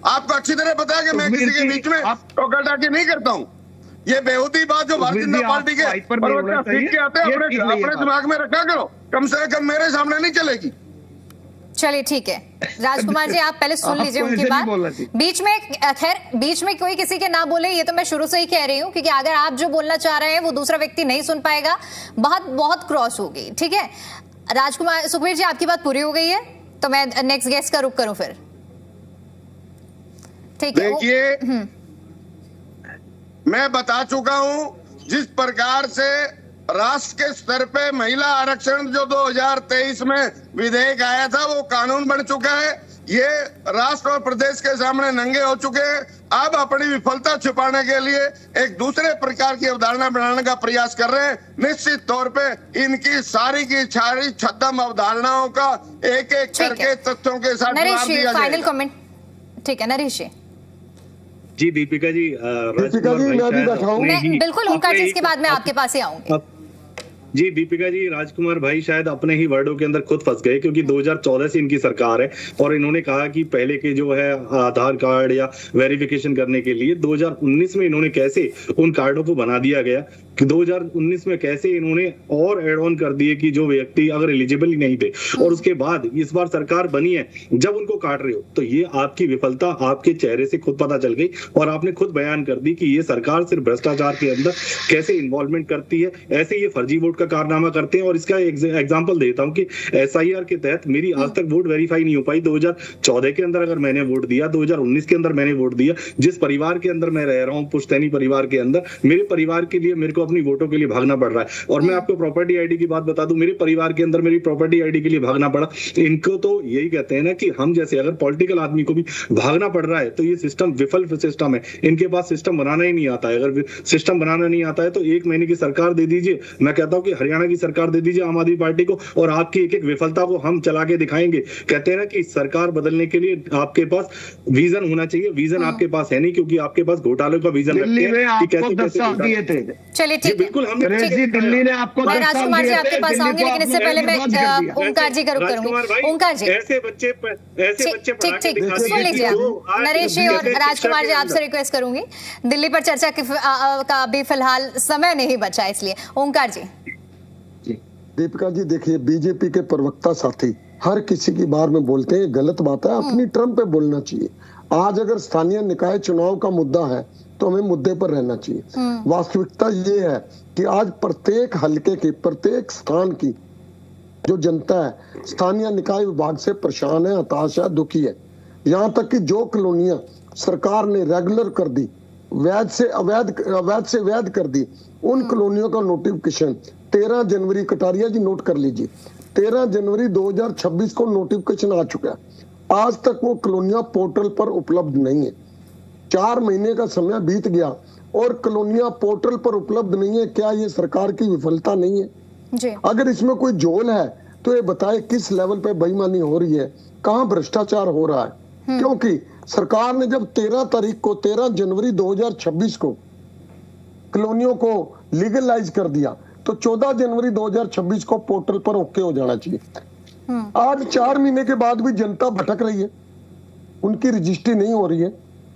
आपको अच्छी तरह पता है कि मैं किसी के बीच में टोका टाकी नहीं करता हूँ। ये बेहूदी बात जो भारतीय जनता पार्टी के सीख के आते हैं, अपने दिमाग में रखा करो, कम से कम मेरे सामने नहीं चलेगी। चलिए ठीक है, राजकुमार जी आप पहले सुन लीजिए उनकी बात। बीच में कोई किसी के ना बोले, ये तो मैं शुरू से ही कह रही हूँ, क्योंकि अगर आप जो बोलना चाह रहे हैं वो दूसरा व्यक्ति नहीं सुन पाएगा, बहुत क्रॉस होगी। ठीक है राजकुमार, सुखबीर जी आपकी बात पूरी हो गई है, तो मैं नेक्स्ट गेस्ट का रुख करूं फिर। ठीक है, देखिए मैं बता चुका हूं, जिस प्रकार से राष्ट्र के स्तर पे महिला आरक्षण जो 2023 में विधेयक आया था वो कानून बन चुका है। ये राष्ट्र और प्रदेश के सामने नंगे हो चुके हैं। अब अपनी विफलता छुपाने के लिए एक दूसरे प्रकार की अवधारणा बनाने का प्रयास कर रहे हैं। निश्चित तौर पे इनकी सारी की सारी छद्म अवधारणाओं का एक एक करके तथ्यों के साथ जवाब दिया जाएगा। फाइनल कमेंट, ठीक है नरेश जी। दीपिका जी, मैं बिल्कुल ओंकार जी, इसके बाद मैं आपके पास ही आऊंगी। जी दीपिका जी, राजकुमार भाई शायद अपने ही वर्डों के अंदर खुद फंस गए, क्योंकि 2014 से इनकी सरकार है और इन्होंने कहा कि पहले के जो है आधार कार्ड या वेरिफिकेशन करने के लिए 2019 में इन्होंने कैसे उन कार्डों को बना दिया गया कि 2019 में कैसे इन्होंने और एड ऑन कर दिए कि जो व्यक्ति अगर एलिजिबल ही नहीं थे, और उसके बाद इस बार सरकार बनी है जब उनको काट रहे हो, तो ये आपकी विफलता आपके चेहरे से खुद पता चल गई और आपने खुद बयान कर दी कि ये सरकार सिर्फ भ्रष्टाचार के अंदर कैसे इन्वॉल्वमेंट करती है, ऐसे ये फर्जी वोट कारनामा करते हैं। और इसका एग्जांपल देता हूं कि एसआईआर के तहत मेरी आज तक वोट वेरीफाई नहीं हो पाई। 2014 के अंदर अगर मैंने वोट दिया, 2019 के अंदर मैंने वोट दिया, जिस परिवार के अंदर मैं रह रहा हूं, पुश्तैनी परिवार के अंदर, मेरे परिवार के लिए मेरे को अपनी वोटों के लिए भागना पड़ रहा है। और मैं आपको प्रॉपर्टी आईडी की बात बता दूं, मेरे परिवार के अंदर मेरी प्रॉपर्टी आईडी के लिए भागना पड़ा। इनको तो यही कहते हैं ना कि हम जैसे अगर पॉलिटिकल आदमी को भी भागना पड़ रहा है तो ये सिस्टम विफल सिस्टम है, इनके पास सिस्टम बनाना ही नहीं आता है। अगर सिस्टम बनाना नहीं आता है तो 1 महीने की सरकार दे दीजिए, मैं कहता हूं कि हरियाणा की सरकार दे दीजिए आम आदमी पार्टी को, और आपकी एक एक विफलता को हम चला के दिखाएंगे। कहते हैं ना कि सरकार बदलने के लिए आपके पास विजन होना चाहिए, विजन आपके पास है नहीं, क्योंकि आपके पास घोटाले का विजन दिल्ली में आपको 10 साल दिए थे। चलिए ठीक है, बिल्कुल हम दिल्ली ने आपको मैं राजकुमार जी आपके पास आऊंगी, लेकिन इससे पहले मैं ओंकार जी का रुख करूंगी। ओंकार जी ऐसे बच्चे ठीक सुन लीजिए, नरेश जी और राजकुमार जी आपसे रिक्वेस्ट करूंगी, दिल्ली पर चर्चा का अभी फिलहाल समय नहीं बचा, इसलिए ओंकार जी। दीपिका जी देखिए, बीजेपी के प्रवक्ता साथी हर किसी की बार में बोलते हैं, गलत बात है। अपनी टर्म पे बोलना चाहिए। आज अगर स्थानीय निकाय चुनाव का मुद्दा है तो हमें मुद्दे पर रहना चाहिए। वास्तविकता ये है कि आज प्रत्येक हलके की, प्रत्येक स्थान की जो जनता है स्थानीय निकाय विभाग से परेशान है, हताश है, दुखी है। यहाँ तक कि जो कॉलोनियां सरकार ने रेगुलर कर दी, वैध से वैध कर दी, उन कॉलोनियों का नोटिफिकेशन 13 जनवरी, कटारिया जी नोट कर लीजिए, 13 जनवरी 2026 को नोटिफिकेशन आ चुका है। आज तक वो कॉलोनियां पोर्टल पर उपलब्ध नहीं है। 4 महीने का समय बीत गया और कॉलोनियां पोर्टल पर उपलब्ध नहीं है। क्या ये सरकार की विफलता नहीं है? जी। अगर इसमें कोई झोल है तो ये बताए किस लेवल पे बेईमानी हो रही है, कहाँ भ्रष्टाचार हो रहा है। क्योंकि सरकार ने जब 13 जनवरी 2026 को कॉलोनियों को लीगलाइज कर दिया तो 14 जनवरी 2026 को पोर्टल पर ओके हो जाना चाहिए। आज 4 महीने के बाद भी जनता भटक रही है, उनकी रजिस्ट्री नहीं हो रही है।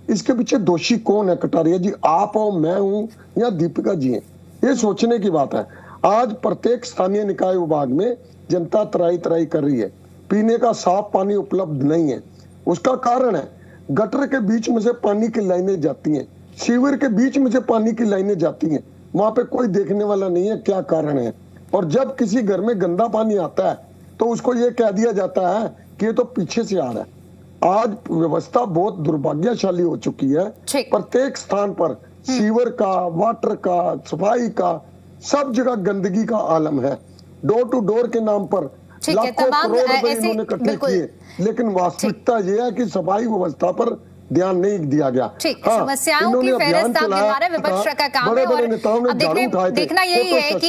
इसके पीछे दोषी कौन है? कटारिया जी आप हो, मैं हूं या दीपिका जी हैं? ये सोचने की बात है। आज प्रत्येक स्थानीय निकाय विभाग में जनता त्राही त्राही कर रही है, पीने का साफ पानी उपलब्ध नहीं है। उसका कारण है गटर के बीच में से पानी की लाइनें जाती हैं, सीवर के बीच में से पानी की लाइनें जाती हैं, वहां पे कोई देखने वाला नहीं है क्या कारण है। और जब किसी घर में गंदा पानी आता है तो उसको ये कह दिया जाता है कि ये तो पीछे से आ रहा है। आज व्यवस्था बहुत दुर्भाग्यशाली हो चुकी है। प्रत्येक स्थान पर सीवर का, वाटर का, सफाई का, सब जगह गंदगी का आलम है। डोर टू डोर के नाम पर लाखों करोड़ रुपए इन्होंने इकट्ठे किए, लेकिन वास्तविकता यह है कि सफाई व्यवस्था पर ध्यान नहीं दिया गया। समस्याओं की फेहरिस्त आप गिना रहे, विपक्ष का काम है और अब देखना यही है कि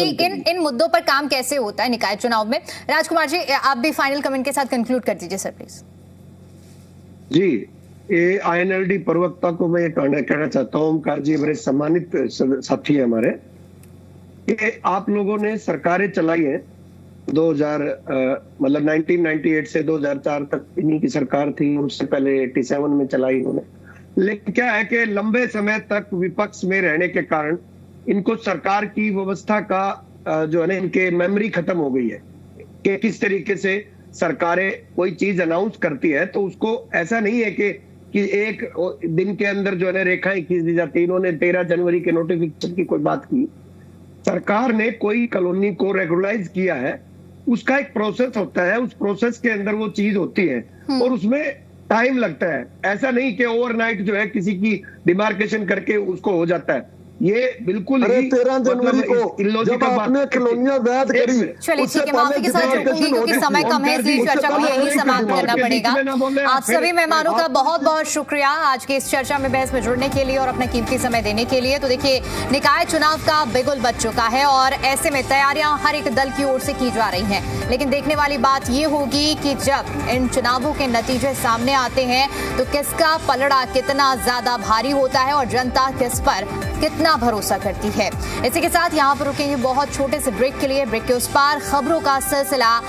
इन मुद्दों पर काम कैसे होता है निकाय चुनाव में। राजकुमार जी आप भी फाइनल कमेंट के साथ कंक्लूड कर दीजिए सर प्लीज। जी, ये INLD प्रवक्ता को मैं कहना चाहता हूँ, ओमकार जी मेरे सम्मानित साथी है हमारे, कि आप लोगों ने सरकारें चलाई है 1998 से 2004 तक इन्हीं की सरकार थी, उससे पहले 87 में चलाई इन्होंने। लेकिन क्या है कि लंबे समय तक विपक्ष में रहने के कारण इनको सरकार की व्यवस्था का जो है ना, इनके मेमोरी खत्म हो गई है कि किस तरीके से सरकारें कोई चीज अनाउंस करती है तो उसको ऐसा नहीं है कि एक दिन के अंदर जो है ना रेखाएं खींच दी जाती। इन्होंने 13 जनवरी के नोटिफिकेशन की कोई बात की, सरकार ने कोई कॉलोनी को रेगुलराइज किया है, उसका एक प्रोसेस होता है, उस प्रोसेस के अंदर वो चीज होती है और उसमें टाइम लगता है। ऐसा नहीं कि ओवरनाइट जो है किसी की डिमार्केशन करके उसको हो जाता है। ये बिल्कुल ही 13 जनवरी को जब आपने कॉलोनियां वैध करी। चलिए ठीक है, माफी के साथ रुकूंगी क्योंकि समय कम है, इसलिए चर्चा को यही समाप्त करना पड़ेगा। आप सभी मेहमानों का बहुत बहुत शुक्रिया आज की इस चर्चा में बहस में जुड़ने के लिए और अपना कीमती समय देने के लिए। तो देखिए निकाय चुनाव का बिगुल बज चुका है और ऐसे में तैयारियां हर एक दल की ओर से की जा रही हैं, लेकिन देखने वाली बात ये होगी कि जब इन चुनावों के नतीजे सामने आते हैं तो किसका पलड़ा कितना ज्यादा भारी होता है और जनता किस पर कितना भरोसा करती है। इसी के साथ यहाँ पर रुकेंगे बहुत छोटे से ब्रेक के लिए। ब्रेक के उस पार खबरों का सिलसिला